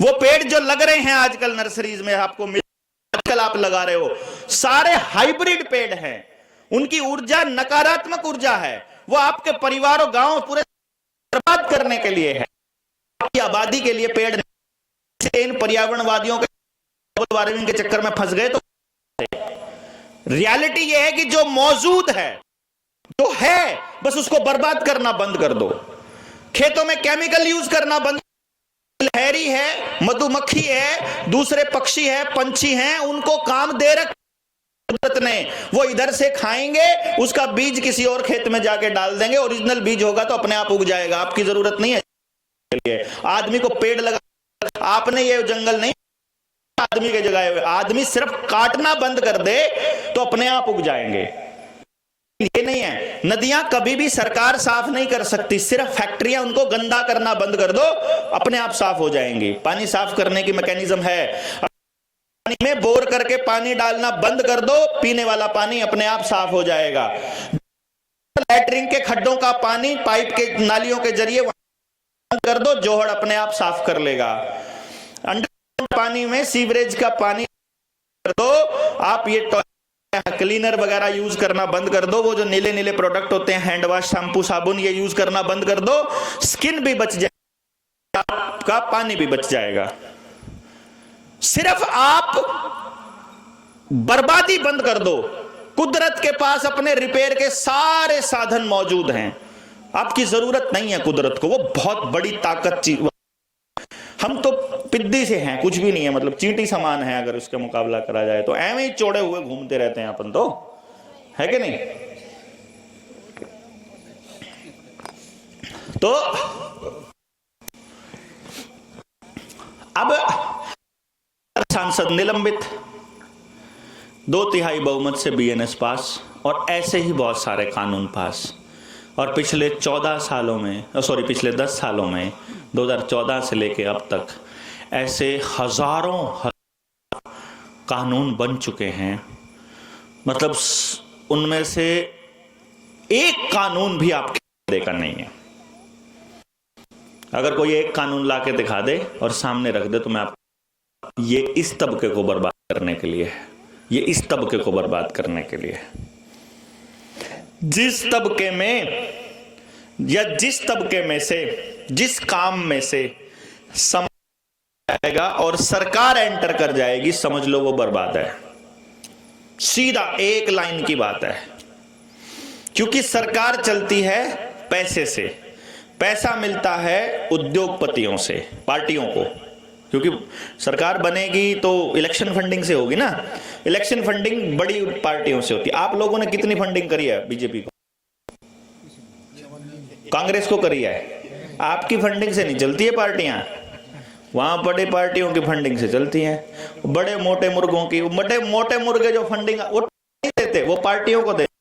वो पेड़ जो लग रहे हैं आजकल नर्सरीज में आपको आजकल आप लगा रहे हो, सारे हाइब्रिड पेड़ हैं। उनकी ऊर्जा नकारात्मक ऊर्जा है, वो आपके परिवारों, गांव पूरे बर्बाद करने के लिए है, आपकी आबादी के लिए पेड़ नहीं। इन पर्यावरणवादियों के ग्लोबल वार्मिंग के चक्कर में फंस गए। तो रियलिटी ये है कि जो मौजूद है, जो है, बस उसको बर्बाद करना बंद कर दो। खेतों में केमिकल यूज करना बंद, लहरी है, मधुमक्खी है, दूसरे पक्षी है, पंछी हैं, उनको काम दे रखा कुदरत ने, वो इधर से खाएंगे, उसका बीज किसी और खेत में जाके डाल देंगे, ओरिजिनल बीज होगा तो अपने आप उग जाएगा, आपकी जरूरत नहीं है। आदमी को पेड़ लगा, आपने ये जंगल नहीं आदमी के जगह, आदमी सिर्फ काटना बंद कर दे तो अपने आप उग जाएंगे। ये नहीं है, नदियां कभी भी सरकार साफ नहीं कर सकती, सिर्फ फैक्ट्रियां, उनको गंदा करना बंद कर दो, अपने आप साफ हो जाएंगी। पानी साफ करने की मैकेनिज्म है, पानी में बोर करके पानी डालना बंद कर दो, पीने वाला पानी अपने आप साफ हो जाएगा। लैट्रिन के खड्डों का पानी पाइप के नालियों के जरिए बंद कर दो, जोहड़ अपने आप साफ कर लेगा। अंडर पानी में सीवरेज का पानी कर दो, आप ये क्लीनर वगैरह यूज करना बंद कर दो, वो जो नीले नीले प्रोडक्ट होते हैं, हैंड वॉश, शैम्पू, साबुन, ये यूज करना बंद कर दो, स्किन भी बच जाएगा, आपका पानी भी बच जाएगा। सिर्फ आप बर्बादी बंद कर दो। कुदरत के पास अपने रिपेयर के सारे साधन मौजूद हैं, आपकी जरूरत नहीं है कुदरत को, वो बहुत बड़ी ताकत चीज। हम तो पिद्दी से हैं, कुछ भी नहीं है, मतलब चींटी समान है अगर उसका मुकाबला करा जाए तो। ऐਵੇਂ ही चौड़े हुए घूमते रहते हैं अपन तो, है कि नहीं? तो अब सांसद निलंबित, 2/3 बहुमत से बीएनएस पास, और ऐसे ही बहुत सारे कानून पास। और पिछले 14 सालों में, पिछले 10 सालों में, 2014 से लेके अब तक ऐसे हजारों कानून बन चुके हैं, मतलब उनमें से एक कानून भी आपके देखा नहीं है। अगर कोई एक कानून लाके दिखा दे और सामने रख दे तो मैं आपको, ये इस तबके को बर्बाद करने के लिए है, ये इस तबके को बर्बाद करने के लिए है। जिस तबके में या जिस तबके में से, जिस काम में से समझ आएगा और सरकार एंटर कर जाएगी, समझ लो वो बर्बाद है। सीधा एक लाइन की बात है, क्योंकि सरकार चलती है पैसे से, पैसा मिलता है उद्योगपतियों से, पार्टियों को, क्योंकि सरकार बनेगी तो इलेक्शन फंडिंग से होगी ना। इलेक्शन फंडिंग बड़ी पार्टियों से होती है। आप लोगों ने कितनी फंडिंग करी है बीजेपी को? कांग्रेस को करी है। आपकी फंडिंग से नहीं चलती है पार्टियां, वहां बड़े पार्टियों की फंडिंग से चलती हैं। बड़े मोटे मुर्गों की, बड़े मोटे मुर्गे जो फंडिंग वो नहीं देते, वो पार्टियों को देते,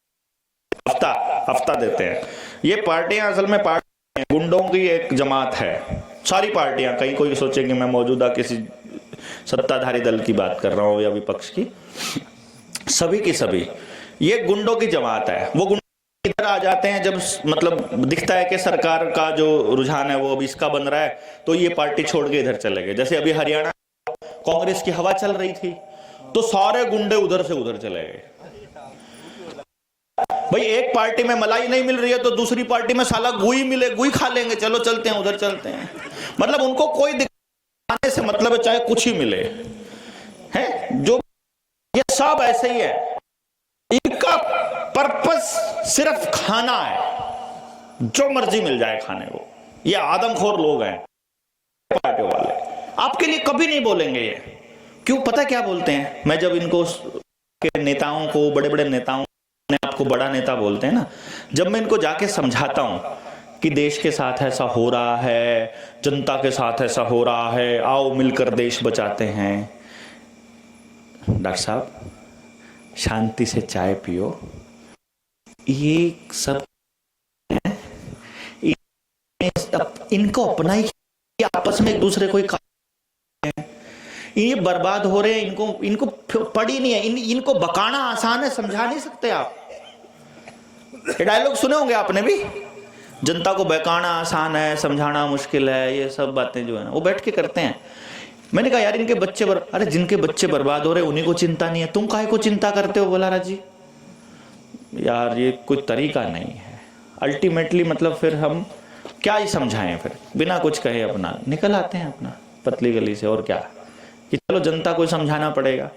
हफ्ता हफ्ता देते हैं। ये पार्टियां असल में पार्टी गुंडों की एक जमात है। सारी पार्टियां, कहीं कोई सोचे कि मैं मौजूदा किसी सत्ताधारी दल की बात कर रहा हूं या विपक्ष की, सभी की सभी ये गुंडों की जमात है। वो गुंडे इधर आ जाते हैं जब मतलब दिखता है कि सरकार का जो रुझान है वो अब इसका बन रहा है, तो ये पार्टी छोड़ के इधर चले गए। जैसे अभी हरियाणा कांग्रेस की हवा चल रही थी तो सारे गुंडे उधर से उधर चले गए। भाई एक पार्टी में मलाई नहीं मिल रही है तो दूसरी पार्टी में साला गुई मिले, गुई खा लेंगे, चलो चलते हैं उधर चलते हैं। मतलब उनको कोई दिखाने से मतलब है, चाहे कुछ ही मिले है। जो ये सब ऐसे ही है, इनका पर्पस सिर्फ खाना है, जो मर्जी मिल जाए खाने को। ये आदमखोर लोग हैं पार्टी वाले, आपके लिए कभी नहीं बोलेंगे ये। क्यों पता क्या बोलते हैं? मैं जब इनको के नेताओं को, बड़े बड़े नेताओं ने आपको बड़ा नेता बोलते हैं ना, जब मैं इनको जाके समझाता हूं कि देश के साथ ऐसा हो रहा है, जनता के साथ ऐसा हो रहा है, आओ मिलकर देश बचाते हैं। डॉक्टर साहब शांति से चाय पियो, ये सब इनको अपना ही आपस में एक दूसरे को ये बर्बाद हो रहे हैं। इनको पड़ी नहीं है, इनको बकाना आसान है, समझा नहीं सकते आप। ये डायलॉग सुने होंगे आपने भी, जनता को बहकाना आसान है, समझाना मुश्किल है। ये सब बातें जो है ना वो बैठ के करते हैं। मैंने कहा यार इनके बच्चे अरे जिनके बच्चे बर्बाद हो रहे उन्हीं को चिंता नहीं है, तुम काहे को चिंता करते हो? बोला राजी यार ये कोई तरीका नहीं है। अल्टीमेटली मतलब फिर हम क्या ही समझाएं, फिर बिना कुछ कहे अपना निकल आते हैं अपना पतली गली से। और क्या कि चलो जनता को समझाना पड़ेगा।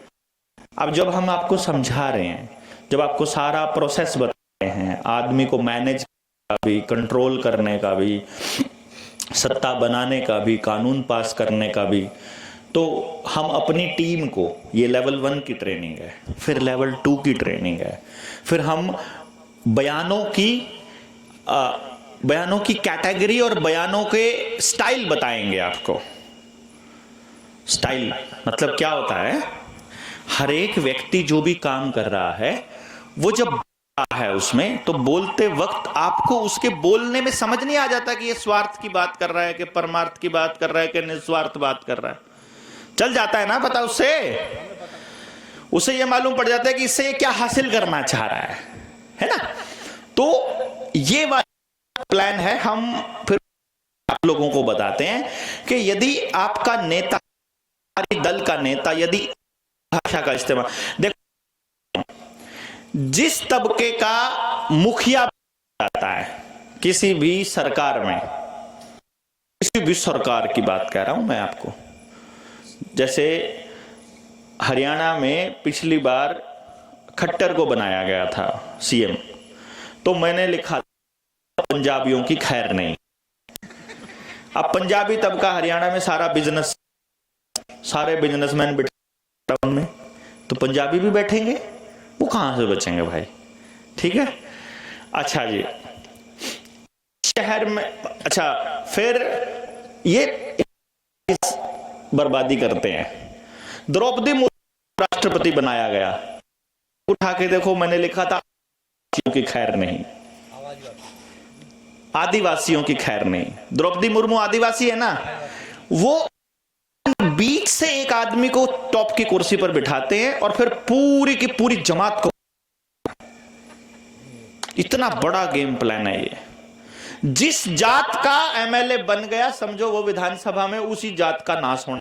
अब जब हम आपको समझा रहे हैं, जब आपको सारा प्रोसेस बता रहे हैं, आदमी को मैनेज का भी, कंट्रोल करने का भी, सत्ता बनाने का भी, कानून पास करने का भी, तो हम अपनी टीम को, ये लेवल 1 की ट्रेनिंग है, फिर लेवल 2 की ट्रेनिंग है, फिर हम बयानों की कैटेगरी और बयानों के स्टाइल बताएंगे आपको। स्टाइल मतलब क्या होता है? हर एक व्यक्ति जो भी काम कर रहा है वो जब है उसमें, तो बोलते वक्त आपको उसके बोलने में समझ नहीं आ जाता कि ये स्वार्थ की बात कर रहा है कि परमार्थ की बात कर रहा है कि निस्वार्थ बात कर रहा है। चल जाता है ना पता, उसे ये मालूम पड़ जाता है कि इससे ये क्या हासिल करना चाह रहा है ना। तो ये वाला प्लान है। हम फिर आप लोगों को बताते हैं कि यदि आपका नेता, दल का नेता, यदि भाषा का इस्तेमाल, देखो जिस तबके का मुखिया आता है किसी भी सरकार में, किसी भी सरकार की बात कह रहा हूं मैं आपको, जैसे हरियाणा में पिछली बार खट्टर को बनाया गया था सीएम, तो मैंने लिखा पंजाबियों की खैर नहीं। अब पंजाबी तबका हरियाणा में सारा बिजनेस, सारे बिजनेसमैन बैठे टाउन में, तो पंजाबी भी बैठेंगे, वो कहां से बचेंगे भाई? ठीक है। अच्छा जी, शहर में, अच्छा फिर ये बर्बादी करते हैं। द्रौपदी मुर्मू राष्ट्रपति बनाया गया, उठा के देखो मैंने लिखा था की खैर नहीं, आदिवासियों की खैर नहीं। द्रौपदी मुर्मू आदिवासी है ना, वो बीच से एक आदमी को टॉप की कुर्सी पर बिठाते हैं और फिर पूरी की पूरी जमात को। इतना बड़ा गेम प्लान है ये। जिस जात का एमएलए बन गया समझो वो विधानसभा में उसी जात का नाश होना।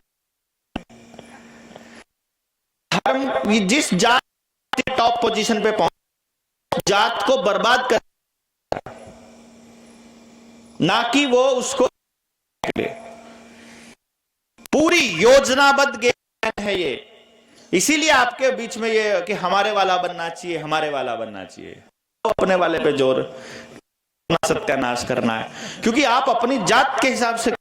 धर्म जिस जात के टॉप पोजीशन पे पहुंच जात को बर्बाद कर, ना कि वो उसको। पूरी योजनाबद्ध गेम है ये। इसीलिए आपके बीच में ये कि हमारे वाला बनना चाहिए, हमारे वाला बनना चाहिए, तो अपने वाले पे जोर सत्यानाश करना है, क्योंकि आप अपनी जात के हिसाब से।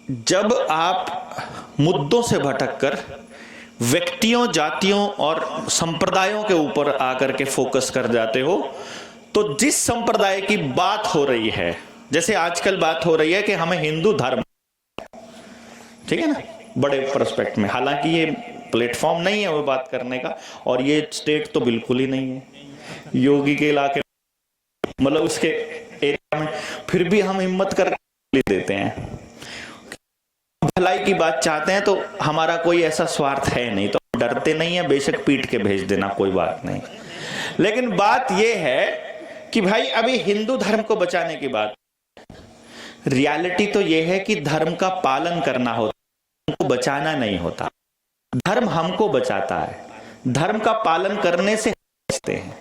जब आप मुद्दों से भटककर व्यक्तियों, जातियों और संप्रदायों के ऊपर आकर के फोकस कर जाते हो, तो जिस संप्रदाय की बात हो रही है, जैसे आजकल बात हो रही है कि हमें हिंदू धर्म, ठीक है ना, बड़े प्रोस्पेक्ट में, हालांकि ये प्लेटफॉर्म नहीं है वो बात करने का, और ये स्टेट तो बिल्कुल ही नहीं है योगी के इलाके, मतलब उसके एरिया में, फिर भी हम हिम्मत कर देते हैं। भलाई की बात चाहते हैं तो हमारा कोई ऐसा स्वार्थ है नहीं, तो डरते नहीं है, बेशक पीट के भेज देना, कोई बात नहीं। लेकिन बात यह है कि भाई अभी हिंदू धर्म को बचाने की बात, रियलिटी तो यह है कि धर्म का पालन करना होता, हमको बचाना नहीं होता। धर्म हमको बचाता है, धर्म का पालन करने से बचते हैं।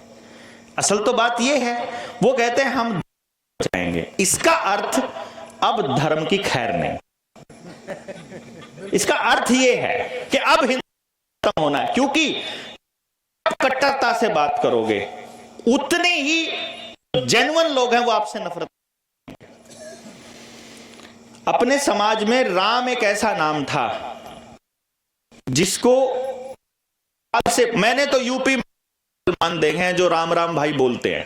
असल तो बात यह है, वो कहते हैं हम बचाएंगे, इसका अर्थ अब धर्म की खैर नहीं। इसका अर्थ यह है कि अब हिंदू खत्म होना है, क्योंकि कट्टरता से बात करोगे उतने ही जेन्युइन लोग हैं वो आपसे नफरत। अपने समाज में राम एक ऐसा नाम था जिसको से, मैंने तो यूपी में मुसलमान देखे हैं जो राम राम भाई बोलते हैं,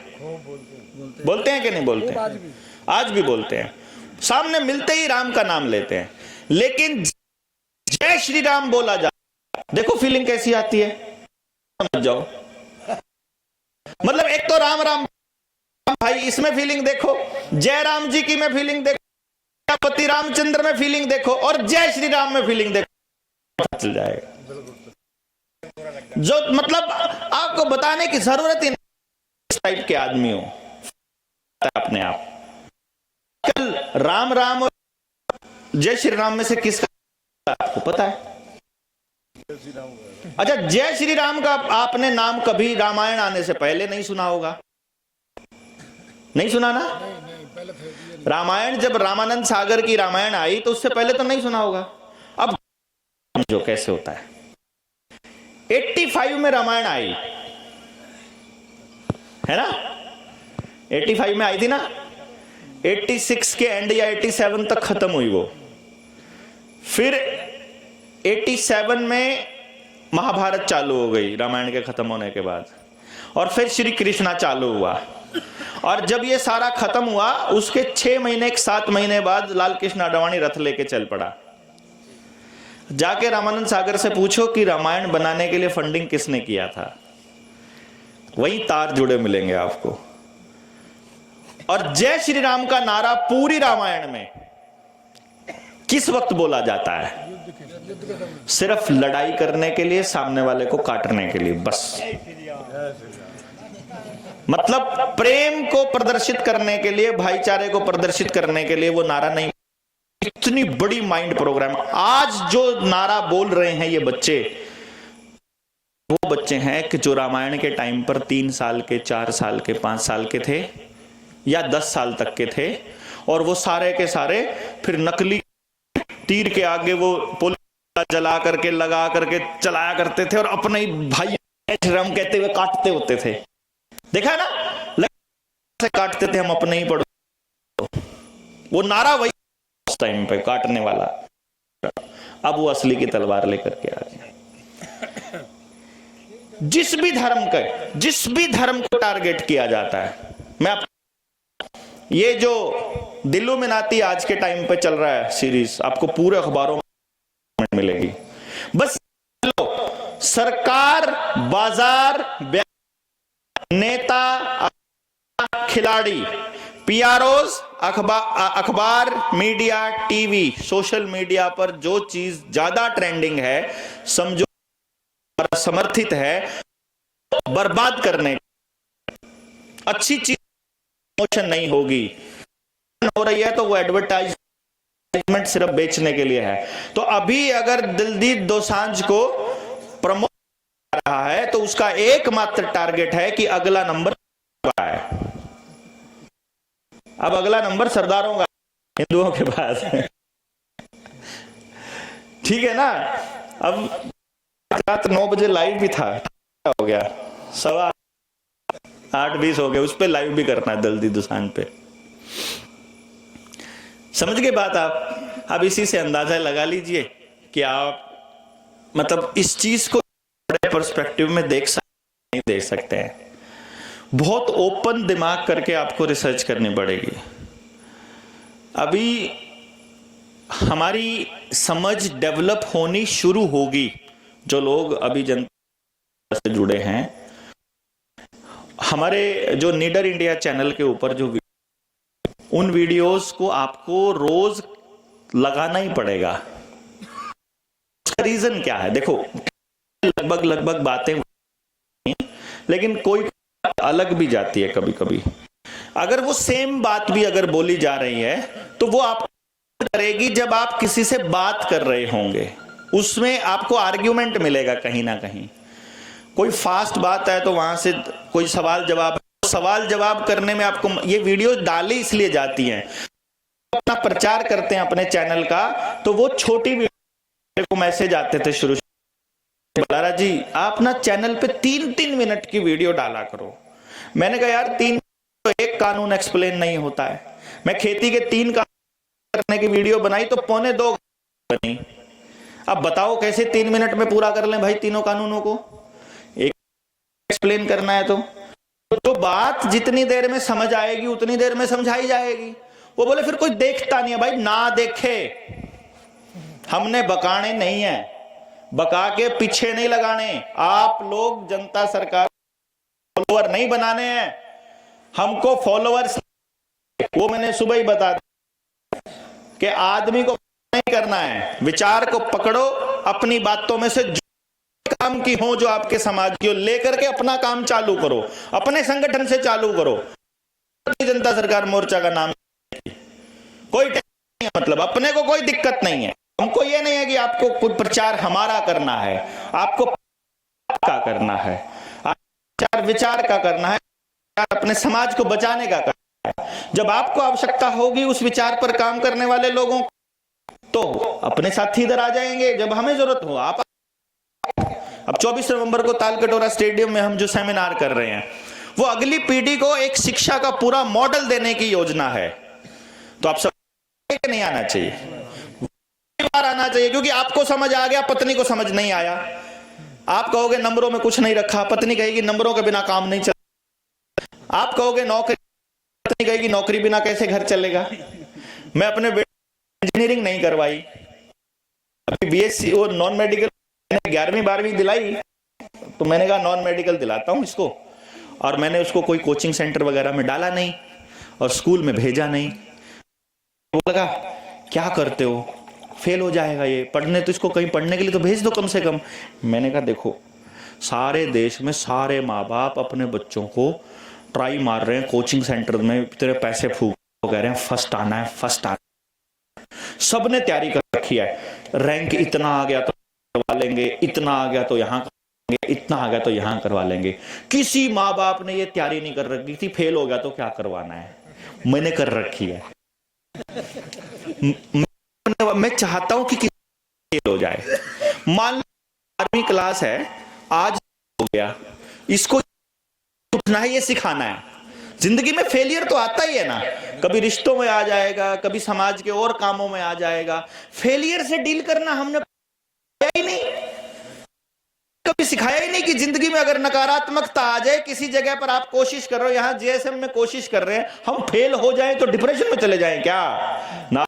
बोलते हैं कि नहीं बोलते हैं? आज भी बोलते हैं, सामने मिलते ही राम का नाम लेते हैं। लेकिन जय श्री राम बोला जाए, देखो फीलिंग कैसी आती है, समझ जाओ। मतलब एक तो राम राम भाई, इसमें फीलिंग देखो, जय राम जी की में फीलिंग देखो, पति रामचंद्र में फीलिंग देखो, और जय श्री राम में फीलिंग देखो, चल जाएगा। जो मतलब आपको बताने की जरूरत ही नहीं, इस टाइप के आदमी हो अपने आप। कल राम राम और जय श्री राम में से किसका आपको पता है? अच्छा, जय श्री राम का आपने नाम कभी रामायण आने से पहले नहीं सुना होगा, नहीं सुना ना? रामायण जब रामानंद सागर की रामायण आई तो उससे पहले तो नहीं सुना होगा। अब जो कैसे होता है, 85 में रामायण आई है ना, 85 में आई थी ना, 86 के एंड या 87 तक खत्म हुई वो। फिर 87 में महाभारत चालू हो गई रामायण के खत्म होने के बाद, और फिर श्री कृष्णा चालू हुआ। और जब ये सारा खत्म हुआ उसके 6 महीने 7 महीने बाद लाल कृष्ण आडवाणी रथ लेके चल पड़ा। जाके रामानंद सागर से पूछो कि रामायण बनाने के लिए फंडिंग किसने किया था, वही तार जुड़े मिलेंगे आपको। और जय श्री राम का नारा पूरी रामायण में किस वक्त बोला जाता है? सिर्फ लड़ाई करने के लिए, सामने वाले को काटने के लिए, बस। मतलब प्रेम को प्रदर्शित करने के लिए, भाईचारे को प्रदर्शित करने के लिए वो नारा नहीं। इतनी बड़ी माइंड प्रोग्राम। आज जो नारा बोल रहे हैं ये बच्चे, वो बच्चे हैं कि जो रामायण के टाइम पर 3 साल के, 4 साल के, 5 साल के थे या 10 साल तक के थे, और वो सारे के सारे फिर नकली तीर के आगे वो पुलिस जला करके, लगा करके चलाया करते थे, और अपने ही भाई राम कहते हुए काटते होते थे। देखा ना, से काटते थे हम अपने ही पड़। वो नारा वही उस टाइम पे काटने वाला। अब वो असली की तलवार लेकर के आ गए। जिस भी धर्म को टारगेट किया जाता है, मैं ये जो दिल्लुमिनाती आज के टाइम पे चल रहा है सीरीज, आपको पूरे अखबारों में मिलेगी। बस सरकार, बाजार, नेता, खिलाड़ी पीआरओज, अखबार, मीडिया, टीवी, सोशल मीडिया पर जो चीज ज्यादा ट्रेंडिंग है, समझो समर्थित है बर्बाद करने, अच्छी चीज प्रमोशन नहीं होगी, हो रही है तो वो एडवर्टाइजमेंट सिर्फ बेचने के लिए है। तो अभी अगर दिलजीत दोसांझ को प्रमोट कर रहा है तो उसका एकमात्र टारगेट है कि अगला नंबर है। अब अगला नंबर सरदारों का, हिंदुओं के पास। ठीक है ना। अब रात 9 बजे लाइव भी था, हो गया 8:20 हो गए, उस पे लाइव भी करना है दिलजीत दोसांझ पे। समझ गए बात आप? अब इसी से अंदाजा लगा लीजिए कि आप मतलब इस चीज को बड़े पर्सपेक्टिव में देख सकते नहीं देख सकते हैं। बहुत ओपन दिमाग करके आपको रिसर्च करनी पड़ेगी। अभी हमारी समझ डेवलप होनी शुरू होगी। जो लोग अभी जनता से जुड़े हैं, हमारे जो नीडर इंडिया चैनल के ऊपर जो उन वीडियोस को आपको रोज लगाना ही पड़ेगा। उसका रीजन क्या है? देखो, लगभग बातें, लेकिन कोई अलग भी जाती है कभी कभी। अगर वो सेम बात भी अगर बोली जा रही है तो वो आप करेगी जब आप किसी से बात कर रहे होंगे, उसमें आपको आर्ग्यूमेंट मिलेगा कहीं ना कहीं। कोई फास्ट बात है तो वहां से कोई सवाल जवाब करने में आपको ये वीडियो डाली इसलिए जाती हैं, अपना प्रचार करते हैं अपने चैनल का, तो वो छोटी वीडियो को मैसेज आते थे शुरू, बलारा जी आप ना चैनल पे 3-3 मिनट की वीडियो डाला करो। मैंने कहा यार 3 तो एक कानून एक्सप्लेन नहीं होता है। मैं खेती के 3 कानून करने की वीडियो बनाई तो 2.25 बनी। अब बताओ कैसे 3 मिनट में पूरा कर लें भाई तीनों कानूनों को? एक एक्सप्लेन करना है तो बात जितनी देर में समझ आएगी उतनी देर में समझाई जाएगी। वो बोले फिर कोई देखता नहीं है। भाई ना देखे, हमने बकाने नहीं है, बका के पीछे नहीं लगाने। आप लोग जनता सरकार फॉलोवर नहीं बनाने हैं, हमको फॉलोवर्स, वो मैंने सुबह ही बता दिया कि आदमी को नहीं करना है। विचार को पकड़ो, अपनी बातों में से जो काम की हो, जो आपके समाज की हो, लेकर के अपना काम चालू करो, अपने संगठन से चालू करो। जनता सरकार मोर्चा का नाम कोई नहीं है, मतलब अपने को कोई दिक्कत नहीं है। हमको ये नहीं है कि आपको कुछ प्रचार हमारा करना है, आपको का करना है, विचार का करना है, अपने समाज को बचाने का करना है। जब आपको आवश्यकता होगी उस विचार पर काम करने वाले लोगों तो अपने साथी इधर आ जाएंगे। जब हमें जरूरत हो आप। अब 24 नवंबर को तालकटोरा स्टेडियम में हम जो सेमिनार कर रहे हैं वो अगली पीढ़ी को एक शिक्षा का पूरा मॉडल देने की योजना है। तो आप सब नहीं आना चाहिए, बार आना चाहिए, क्योंकि आपको समझ आ गया, पत्नी को समझ नहीं आया। आप कहोगे नंबरों में कुछ नहीं रखा, पत्नी कहेगी नंबरों के बिना काम नहीं चलेगा। आप कहोगे नौकरी, पत्नी कहेगी नौकरी बिना कैसे घर चलेगा। मैं अपने बेटे इंजीनियरिंग नहीं करवाई, अभी बीएससी और नॉन मेडिकल 11वीं 12वीं दिलाई, तो मैंने कहा नॉन मेडिकल दिलाता हूं इसको। और मैंने उसको कोई कोचिंग सेंटर वगैरह में डाला नहीं और स्कूल में भेजा नहीं। वो लगा क्या करते हो, फेल हो जाएगा ये, पढ़ने तो इसको कहीं पढ़ने के लिए तो भेज दो कम से कम। मैंने कहा देखो, सारे देश में सारे माँ बाप अपने बच्चों को ट्राई मार रहे हैं, कोचिंग सेंटर में इतने पैसे फूक कह रहे हैं फर्स्ट आना है, फर्स्ट आना। सबने तैयारी कर रखी है, रैंक इतना आ गया तो करवा लेंगे, इतना आ गया तो यहाँ करेंगे, इतना आ गया तो यहाँ करवा लेंगे। किसी माँ बाप ने ये तैयारी नहीं कर रखी थी, फेल हो गया तो क्या करवाना है। मैंने कर रखी है। मैं चाहता हूं कि फेल हो जाए। मान लो 12वीं क्लास है, आज हो गया, इसको उठना है, ये सिखाना है। जिंदगी में फेलियर तो आता ही है ना, कभी रिश्तों में आ जाएगा, कभी समाज के और कामों में आ जाएगा। फेलियर से डील करना हमने ही नहीं, कभी सिखाया ही नहीं कि जिंदगी में अगर नकारात्मकता आ जाए, किसी जगह पर आप कोशिश कर रहे हो, यहां जीएसएम में कोशिश कर रहे हैं, हम फेल हो जाएं तो डिप्रेशन में चले जाएं क्या ना।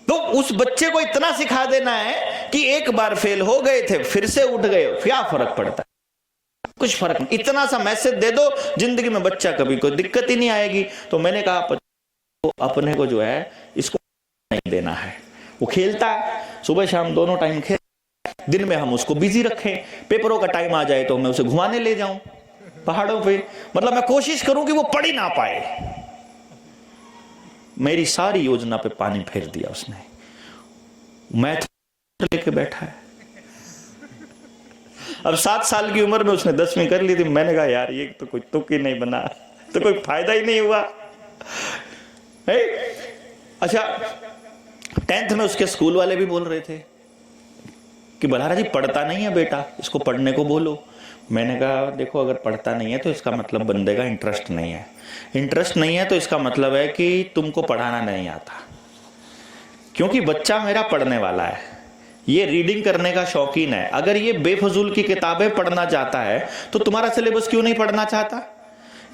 तो उस बच्चे को इतना सिखा देना है कि एक बार फेल हो गए थे, फिर से उठ गए, क्या फर्क पड़ता है। कुछ फर्क नहीं, इतना सा मैसेज दे दो, जिंदगी में बच्चा कभी कोई दिक्कत ही नहीं आएगी। तो मैंने कहा अपने को जो है इसको नहीं देना है। वो खेलता है सुबह शाम दोनों टाइम खेल, दिन में हम उसको बिजी रखें, पेपरों का टाइम आ जाए तो मैं उसे घुमाने ले जाऊं पहाड़ों पे, मतलब मैं कोशिश करूं कि वो पढ़ ही ना पाए। मेरी सारी योजना पे पानी फेर दिया उसने। मैथ लेके बैठा है। अब 7 साल की उम्र में उसने 10वीं कर ली थी। मैंने कहा यार ये तो कोई तुक ही नहीं बना, तो कोई फायदा ही नहीं हुआ है? अच्छा 10th में उसके स्कूल वाले भी बोल रहे थे कि बलहारा जी पढ़ता नहीं है बेटा, इसको पढ़ने को बोलो। मैंने कहा देखो अगर पढ़ता नहीं है तो इसका मतलब बंदे का इंटरेस्ट नहीं है, इंटरेस्ट नहीं है तो इसका मतलब है कि तुमको पढ़ाना नहीं आता। क्योंकि बच्चा मेरा पढ़ने वाला है, ये रीडिंग करने का शौकीन है। अगर ये बेफजूल की किताबें पढ़ना चाहता है तो तुम्हारा सिलेबस क्यों नहीं पढ़ना चाहता?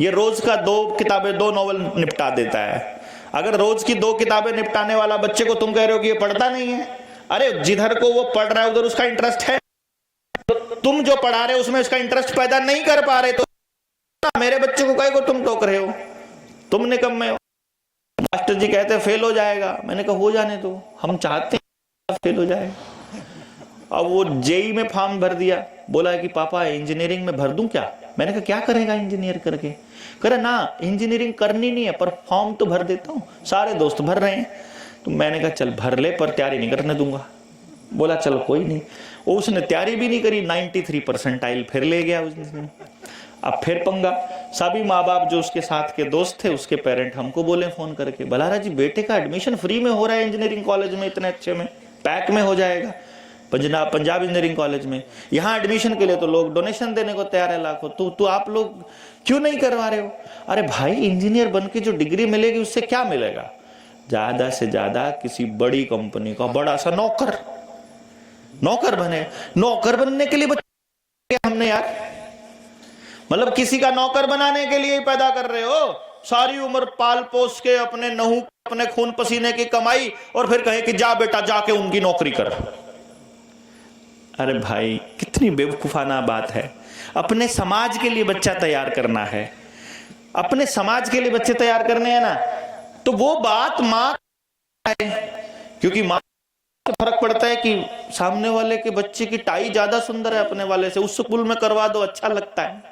ये रोज का 2 किताबें 2 नॉवल निपटा देता है। अगर रोज की 2 किताबें निपटाने वाला बच्चे को तुम कह रहे हो कि ये पढ़ता नहीं है, अरे जिधर को वो पढ़ रहा है उधर उसका इंटरेस्ट है, तो तुम जो पढ़ा रहे हो उसमें उसका इंटरेस्ट पैदा नहीं कर पा रहे, तो मेरे बच्चे को कहे को तुम टोक रहे हो, तुम निकम्मे हो। मास्टर जी कहते हैं फेल हो जाएगा। मैंने कहा हो जाने दो, हम चाहते हैं फेल हो जाए। अब वो जेई में फॉर्म भर दिया, बोला है कि पापा इंजीनियरिंग में भर दूं क्या? मैंने कहा क्या करेगा इंजीनियर करके? कह रहा ना इंजीनियरिंग करनी नहीं है पर फॉर्म तो भर देता हूँ, सारे दोस्त भर रहे हैं। तो मैंने कहा चल भर ले पर तैयारी नहीं करने दूंगा। बोला चलो कोई नहीं। उसने तैयारी भी नहीं करी, 93 परसेंटाइल फिर ले गया उस दिन। अब फिर पंगा। सभी माँ बाप जो उसके साथ के दोस्त थे, उसके पेरेंट हमको बोले फोन करके, बलहारा जी बेटे का एडमिशन फ्री में हो रहा है इंजीनियरिंग कॉलेज में, इतने अच्छे में, पैक में हो जाएगा पंजाब इंजीनियरिंग कॉलेज में। यहाँ एडमिशन के लिए तो लोग डोनेशन देने को तैयार है लाखों, तो आप लोग क्यों नहीं करवा रहे हो? अरे भाई इंजीनियर बन के जो डिग्री मिलेगी उससे क्या मिलेगा? ज्यादा से ज्यादा किसी बड़ी कंपनी का बड़ा सा नौकर बने। नौकर बनने के लिए बच्चे हमने यार, मतलब किसी का नौकर बनाने के लिए ही पैदा कर रहे हो? सारी उम्र पाल पोस के अपने नहू अपने खून पसीने की कमाई और फिर कहे कि जा बेटा जाके उनकी नौकरी कर। अरे भाई कितनी बेवकूफाना बात है। अपने समाज के लिए बच्चा तैयार करना है, अपने समाज के लिए बच्चे तैयार करने हैं ना, तो वो बात माँ है, क्योंकि माँ से फर्क पड़ता है कि सामने वाले के बच्चे की टाई ज्यादा सुंदर है अपने वाले से, उस स्कूल में करवा दो, अच्छा लगता है।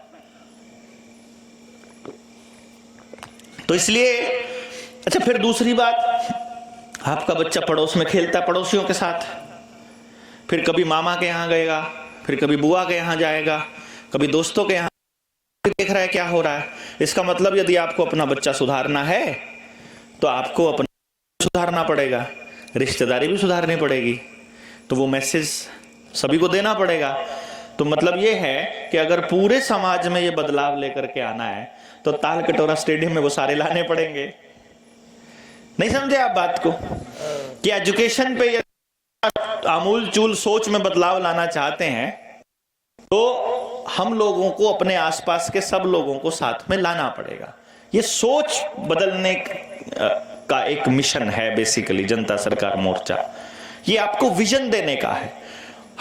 तो इसलिए अच्छा फिर दूसरी बात, आपका बच्चा पड़ोस में खेलता है पड़ोसियों के साथ, फिर कभी मामा के यहाँ गएगा, फिर कभी बुआ के यहाँ जाएगा, कभी दोस्तों के यहाँ, देख रहा है क्या हो रहा है। इसका मतलब यदि आपको अपना बच्चा सुधारना है तो आपको अपना सुधारना पड़ेगा, रिश्तेदारी भी सुधारनी पड़ेगी, तो वो मैसेज सभी को देना पड़ेगा। तो मतलब ये है कि अगर पूरे समाज में ये बदलाव लेकर के आना है तो ताल कटोरा स्टेडियम में वो सारे लाने पड़ेंगे। नहीं समझे आप बात को? कि एजुकेशन पे आमूल चूल सोच में बदलाव लाना चाहते हैं तो हम लोगों को अपने आसपास के सब लोगों को साथ में लाना पड़ेगा। ये सोच बदलने का एक मिशन है बेसिकली जनता सरकार मोर्चा। ये आपको विजन देने का है।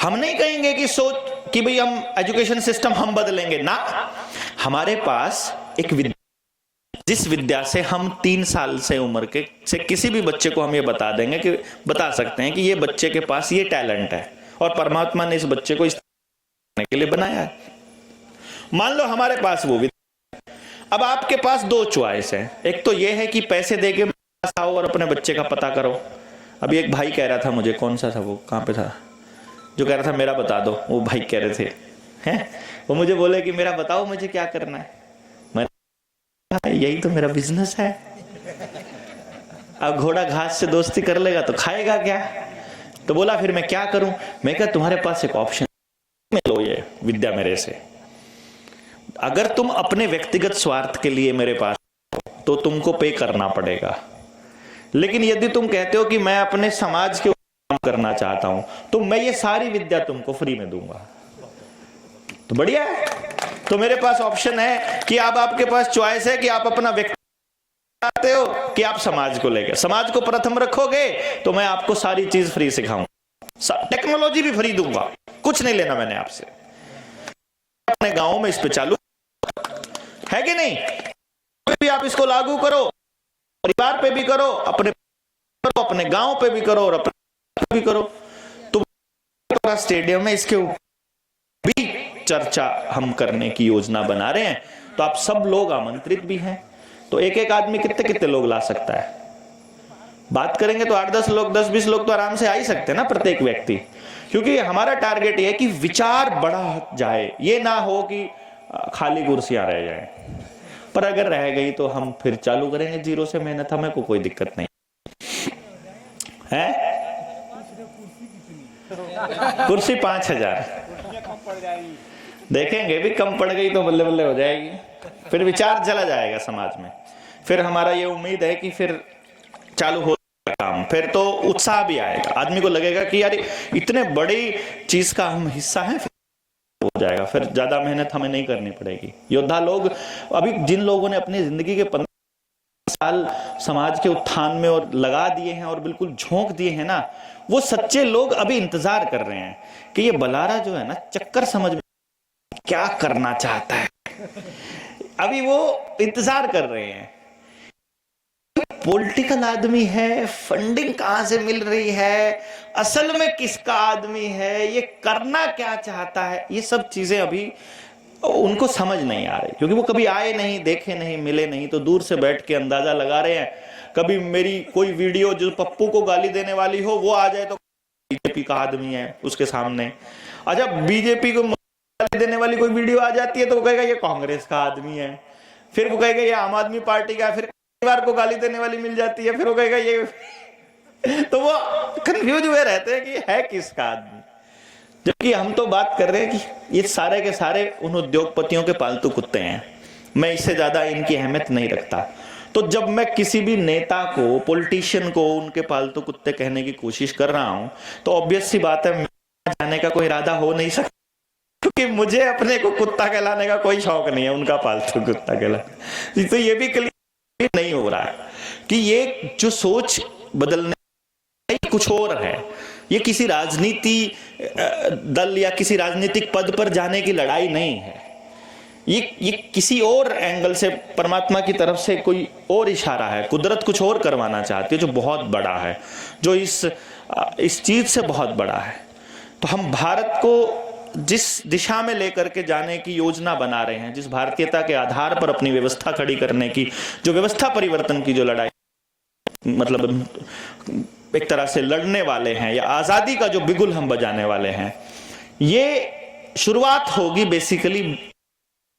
हम नहीं कहेंगे कि सोच कि भाई हम एजुकेशन सिस्टम हम बदलेंगे ना। हमारे पास एक विद्या, जिस विद्या से हम 3 साल से उम्र के से किसी भी बच्चे को हम ये बता देंगे कि बता सकते हैं कि ये बच्चे के पास ये टैलेंट है और परमात्मा ने इस बच्चे को इस करने के लिए बनाया है। मान लो हमारे पास वो विद्या, अब आपके पास 2 चॉइस है। एक तो ये है कि पैसे देके आओ और अपने बच्चे का पता करो। अभी एक भाई कह रहा था मुझे, कौन सा था वो, कहाँ पे था, जो कह रहा था मेरा बता दो, वो भाई कह रहे थे हैं, वो मुझे बोले कि मेरा बताओ मुझे क्या करना है। मैंने यही तो मेरा बिजनेस है। अब घोड़ा घास से दोस्ती कर लेगा तो खाएगा क्या? तो बोला फिर मैं क्या करूं? मैं कहा तुम्हारे पास एक ऑप्शन, लो ये विद्या मेरे से। अगर तुम अपने व्यक्तिगत स्वार्थ के लिए मेरे पास तो तुमको पे करना पड़ेगा, लेकिन यदि तुम कहते हो कि मैं अपने समाज के काम करना चाहता हूं तो मैं ये सारी विद्या तुमको फ्री में दूंगा। तो बढ़िया है। तो मेरे पास ऑप्शन है कि अब आपके पास चॉइस है कि आप अपना व्यक्ति चाहते हो कि आप समाज को लेकर, समाज को प्रथम रखोगे तो मैं आपको सारी चीज फ्री सिखाऊंगा, टेक्नोलॉजी भी फ्री दूंगा, कुछ नहीं लेना मैंने आपसे। अपने गांवों में इस पे चालू है कि नहीं? भी आप इसको लागू करो, परिवार पे भी करो, अपने गांव पे भी करो और अपने भी करो। तो स्टेडियम में इसके भी चर्चा हम करने की योजना बना रहे हैं, तो आप सब लोग आमंत्रित भी हैं। तो एक एक आदमी कितने कितने लोग ला सकता है? बात करेंगे तो 8-10 लोग, 10-20 लोग तो आराम से आ ही सकते हैं ना प्रत्येक व्यक्ति, क्योंकि हमारा टारगेट ये है कि विचार बढ़ा जाए, ये ना हो कि खाली कुर्सियां रह जाए। पर अगर रह गई तो हम फिर चालू करेंगे जीरो से मेहनत, हमें कोई दिक्कत नहीं है। कुर्सी 5000 देखेंगे, भी कम पड़ गई तो बल्ले बल्ले हो जाएगी, फिर विचार चला जाएगा समाज में। फिर हमारा ये उम्मीद है कि फिर चालू हो काम, फिर तो उत्साह भी आएगा, आदमी को लगेगा कि यार इतने बड़ी चीज का हम हिस्सा हैं, हो जाएगा, फिर ज्यादा मेहनत हमें नहीं करनी पड़ेगी। योद्धा लोग, अभी जिन लोगों ने अपनी जिंदगी के 15 साल समाज के उत्थान में और लगा दिए हैं और बिल्कुल झोंक दिए हैं ना, वो सच्चे लोग अभी इंतजार कर रहे हैं कि ये बलारा जो है ना, चक्कर समझ में क्या करना चाहता है, अभी वो इंतजार कर रहे हैं। पॉलिटिकल आदमी है, फंडिंग कहां से मिल रही है, असल में किसका आदमी है, ये करना क्या चाहता है, ये सब चीजें अभी उनको समझ नहीं आ रही, क्योंकि वो कभी आए नहीं, देखे नहीं, मिले नहीं, तो दूर से बैठ के अंदाजा लगा रहे हैं। कभी मेरी कोई वीडियो जो पप्पू को गाली देने वाली हो वो आ जाए तो बीजेपी का आदमी है उसके सामने, अच्छा बीजेपी को गाली देने वाली कोई वीडियो आ जाती है तो वो कहेगा ये कांग्रेस का आदमी है, फिर वो कहेगा ये आम आदमी पार्टी का है, फिर परिवार को गाली देने वाली मिल जाती है, फिर वो कहेगा ये तो वो कंफ्यूज हुए रहते हैं कि है किसका आदमी। जबकि हम तो बात कर रहे हैं कि ये सारे के सारे उन उद्योगपतियों के पालतू कुत्ते हैं, मैं इससे ज्यादा इनकी अहमियत नहीं रखता। तो जब मैं किसी भी नेता को, पॉलिटिशियन को उनके पालतू कुत्ते कहने की कोशिश कर रहा हूं, तो ऑब्वियस सी बात है जाने का कोई इरादा हो नहीं सकता, क्योंकि मुझे अपने को कुत्ता कहलाने का कोई शौक नहीं है, उनका पालतू कुत्ता कहलाने। तो ये भी क्लियर नहीं हो रहा है कि ये जो सोच बदलने कुछ और है, ये किसी राजनीति दल या किसी राजनीतिक पद पर जाने की लड़ाई नहीं है, ये किसी और एंगल से परमात्मा की तरफ से कोई और इशारा है, कुदरत कुछ और करवाना चाहती है जो बहुत बड़ा है, जो इस चीज से बहुत बड़ा है। तो हम भारत को जिस दिशा में लेकर के जाने की योजना बना रहे हैं, जिस भारतीयता के आधार पर अपनी व्यवस्था खड़ी करने की, जो व्यवस्था परिवर्तन की जो लड़ाई, मतलब एक तरह से लड़ने वाले हैं, या आजादी का जो बिगुल हम बजाने वाले हैं, ये शुरुआत होगी बेसिकली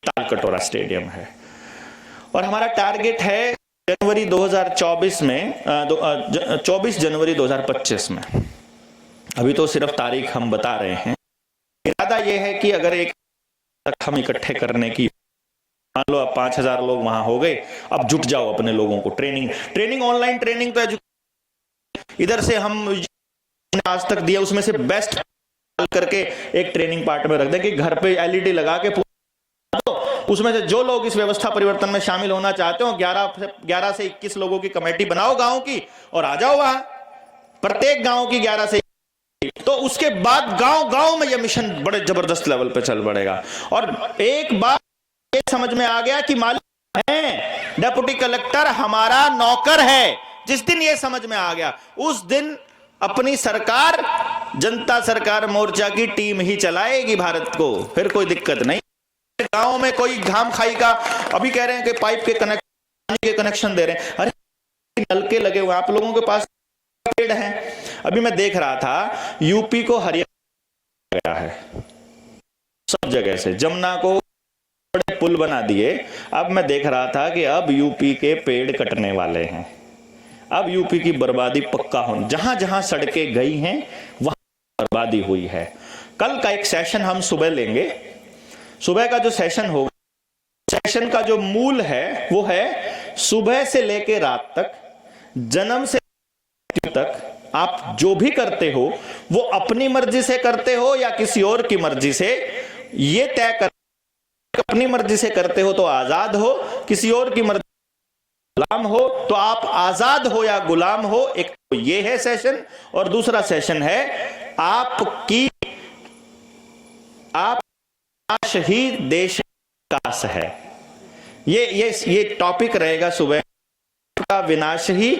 ताल कटोरा स्टेडियम है। और हमारा टारगेट है जनवरी 2024 में 24 जनवरी 2025 में, अभी तो सिर्फ तारीख हम बता रहे हैं। इरादा यह है कि अगर एक तक हम इकट्ठे करने की, मान लो अब 5000 लोग वहां हो गए, अब जुट जाओ अपने लोगों को, ट्रेनिंग ऑनलाइन ट्रेनिंग तो इधर से हम आज तक दिया उसमें से बेस्ट करके एक ट्रेनिंग पार्ट में रख दें कि घर पे एलईडी लगा के उसमें से जो लोग इस व्यवस्था परिवर्तन में शामिल होना चाहते हो 11 से 21 लोगों की कमेटी बनाओ गांव की और आ जाओ वहां, प्रत्येक गांव की 11 से, तो उसके बाद गांव में यह मिशन बड़े जबरदस्त लेवल पे चल पड़ेगा। और एक बात ये समझ में आ गया कि मालूम है डिप्टी कलेक्टर हमारा नौकर है, जिस दिन ये समझ में आ गया उस दिन अपनी सरकार, जनता सरकार मोर्चा की टीम ही चलाएगी भारत को, फिर कोई दिक्कत नहीं। गांव में कोई घाम खाई का, अभी कह रहे हैं कि पाइप के कनेक्शन दे रहे हैं, अरे नलके लगे हुए, आप लोगों के पास पेड़ हैं। अभी मैं देख रहा था यूपी को हरियाणा गया है, सब जगह से जमुना को बड़े पुल बना दिए। अब मैं देख रहा था कि अब यूपी के पेड़ कटने वाले हैं, अब यूपी की बर्बादी पक्का हो, जहां जहां सड़कें गई हैं वहां बर्बादी हुई है। कल का एक सेशन हम सुबह लेंगे, सुबह का जो सेशन होगा, सेशन का जो मूल है वो है सुबह से लेकर रात तक, जन्म से तक आप जो भी करते हो वो अपनी मर्जी से करते हो या किसी और की मर्जी से, ये तय कर, अपनी मर्जी से करते हो तो आजाद हो, किसी और की मर्जी गुलाम हो तो आप आजाद हो या गुलाम हो। एक तो ये है सेशन, और दूसरा सेशन है आप विनाश ही देश का विकास है। ये टॉपिक रहेगा सुबह का, विनाश ही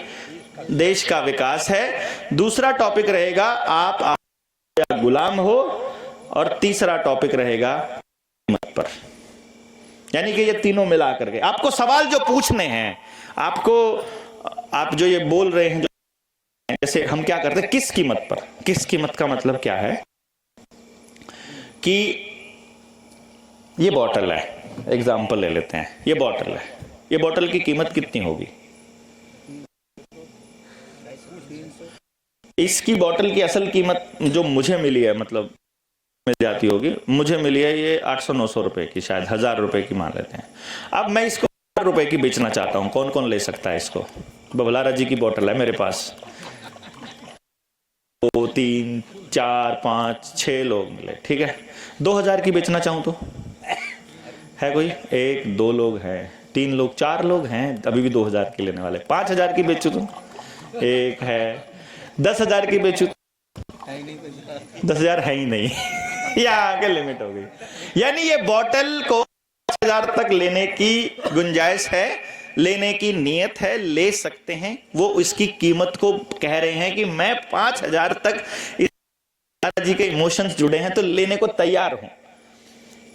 देश का विकास है। दूसरा टॉपिक रहेगा आप गुलाम हो, और तीसरा टॉपिक रहेगा कीमत पर। यानी कि ये तीनों मिला करके आपको सवाल जो पूछने हैं, आप जो ये बोल रहे हैं, जैसे हम क्या करते हैं, किस कीमत पर। किस कीमत का मतलब क्या है कि ये बॉटल है, एग्जाम्पल ले लेते हैं, ये बॉटल है, ये बॉटल की कीमत कितनी होगी? इसकी बॉटल की असल कीमत जो मुझे मिली है, मतलब मिल जाती होगी, मुझे मिली है ये 800-900 रुपए की, शायद 1000 रुपए की मान लेते हैं। अब मैं इसको 1000 रुपए की बेचना चाहता हूं, कौन कौन ले सकता है इसको? बबलारा जी की बॉटल है मेरे पास, 2 3 4 5 6 लोग मिले, ठीक है। 2000 की बेचना चाहूं तो है कोई? 1 2 लोग हैं, 3 लोग, 4 लोग हैं, अभी भी 2000 की लेने वाले। 5000 की बेचू तो एक है, 10,000 की बेचू 10,000 है ही नहीं या आगे लिमिट हो गई। यानी ये बॉटल को 5000 तक लेने की गुंजाइश है, लेने की नीयत है, ले सकते हैं। वो इसकी कीमत को कह रहे हैं कि मैं 5000 तक, इस जी के इमोशंस जुड़े हैं तो लेने को तैयार हूं।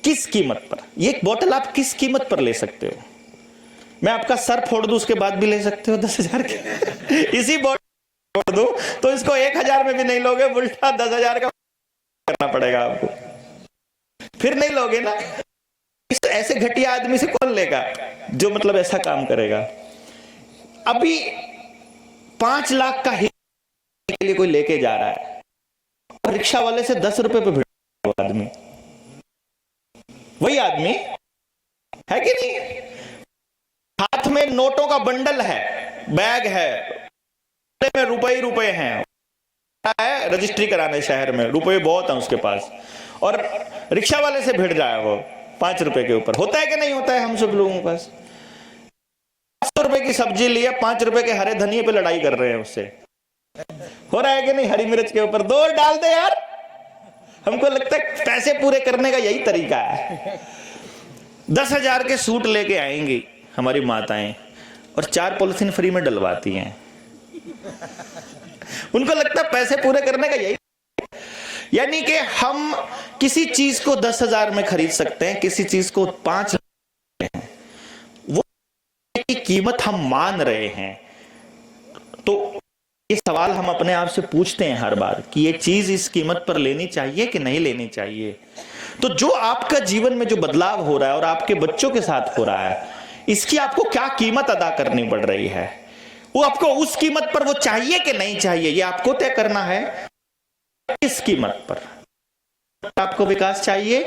किस कीमत पर? ये बॉटल आप किस कीमत पर ले सकते हो? मैं आपका सर फोड़ दूं उसके बाद भी ले सकते हो 10,000 के इसी बॉटल फोड़ दूं तो इसको 1000 में भी नहीं लोगे, उल्टा 10,000 का करना पड़ेगा आपको, फिर नहीं लोगे ना। ऐसे घटिया आदमी से कौन लेगा जो मतलब ऐसा काम करेगा? अभी 5 लाख का के लिए कोई लेके जा रहा है, रिक्शा वाले से 10 रुपए पे भिड़ आदमी, वही आदमी है कि नहीं? हाथ में नोटों का बंडल है, बैग है, में रुपए ही रुपए हैं, रजिस्ट्री कराने शहर में, रुपए बहुत है उसके पास, और रिक्शा वाले से भिड़ जाए वो 5 रुपए के ऊपर। होता है कि नहीं होता है हम सब लोगों के पास? 500 रुपए की सब्जी लिए 5 रुपए के हरे धनिये पे लड़ाई कर रहे हैं उससे। हो रहा है कि नहीं? हरी मिर्च के ऊपर 2 डाल दे यार। हमको लगता है पैसे पूरे करने का यही तरीका है। 10,000 के सूट लेके आएंगी हमारी माताएं और 4 पॉलिथीन फ्री में डलवाती हैं। उनको लगता है पैसे पूरे करने का यही। यानी कि हम किसी चीज को 10,000 में खरीद सकते हैं, किसी चीज को 5 लाख हैं, वो की कीमत हम मान रहे हैं। तो ये सवाल हम अपने आप से पूछते हैं हर बार कि ये चीज इस कीमत पर लेनी चाहिए कि नहीं लेनी चाहिए। तो जो आपका जीवन में जो बदलाव हो रहा है और आपके बच्चों के साथ हो रहा है, इसकी आपको क्या कीमत अदा करनी पड़ रही है? वो आपको उस कीमत पर वो चाहिए कि नहीं चाहिए, ये आपको तय करना है। किस कीमत पर आपको विकास चाहिए,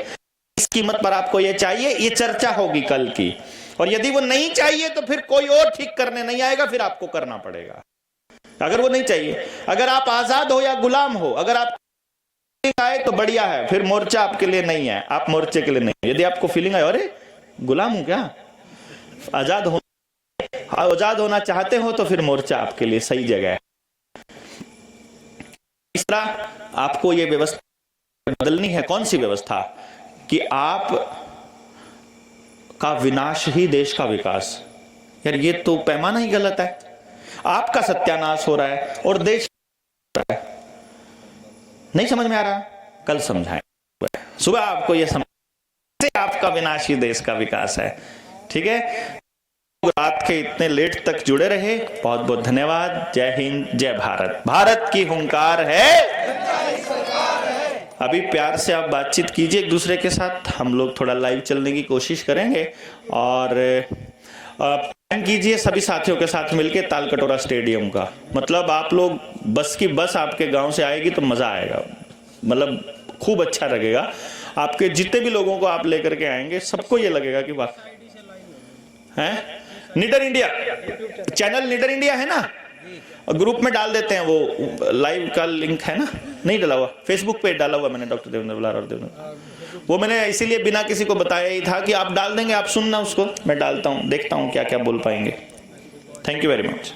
इस कीमत पर आपको ये चाहिए, ये चर्चा होगी कल की। और यदि वो नहीं चाहिए तो फिर कोई और ठीक करने नहीं आएगा, फिर आपको करना पड़ेगा। अगर वो नहीं चाहिए, अगर आप आजाद हो या गुलाम हो, अगर आप आए तो बढ़िया है, फिर मोर्चा आपके लिए नहीं है, आप मोर्चे के लिए नहीं। यदि आपको फीलिंग है अरे गुलाम हूं क्या, आजाद होना चाहते हो तो फिर मोर्चा आपके लिए सही जगह है। तीसरा, आपको ये व्यवस्था बदलनी है। कौन सी व्यवस्था? कि आप का विनाश ही देश का विकास। यार ये तो पैमाना ही गलत है। आपका सत्यानाश हो रहा है और देश नहीं समझ में आ रहा, कल समझाएं। सुबह आपको यह समझ, आपका विनाश ही देश का विकास है। ठीक है, रात के इतने लेट तक जुड़े रहे, बहुत बहुत धन्यवाद। जय हिंद, जय भारत। भारत की हुंकार है। अभी प्यार से आप बातचीत कीजिए एक दूसरे के साथ, हम लोग थोड़ा लाइव चलने की कोशिश करेंगे। और प्लान कीजिए सभी साथियों के साथ मिलके ताल कटोरा स्टेडियम का। मतलब आप लोग बस आपके गांव से आएगी तो मजा आएगा, मतलब खूब अच्छा लगेगा। आपके जितने भी लोगों को आप लेकर के आएंगे, सबको ये लगेगा कि वाह है। निडर इंडिया चैनल, निडर इंडिया है ना, और ग्रुप में डाल देते हैं, वो लाइव का लिंक है ना, नहीं डाला हुआ, फेसबुक पे डाला हुआ मैंने, डॉक्टर देवेंद्र बलारा और देवेंद्र। वो मैंने इसीलिए बिना किसी को बताया ही था कि आप डाल देंगे, आप सुनना उसको, मैं डालता हूं, देखता हूं क्या क्या बोल पाएंगे। Thank you very much.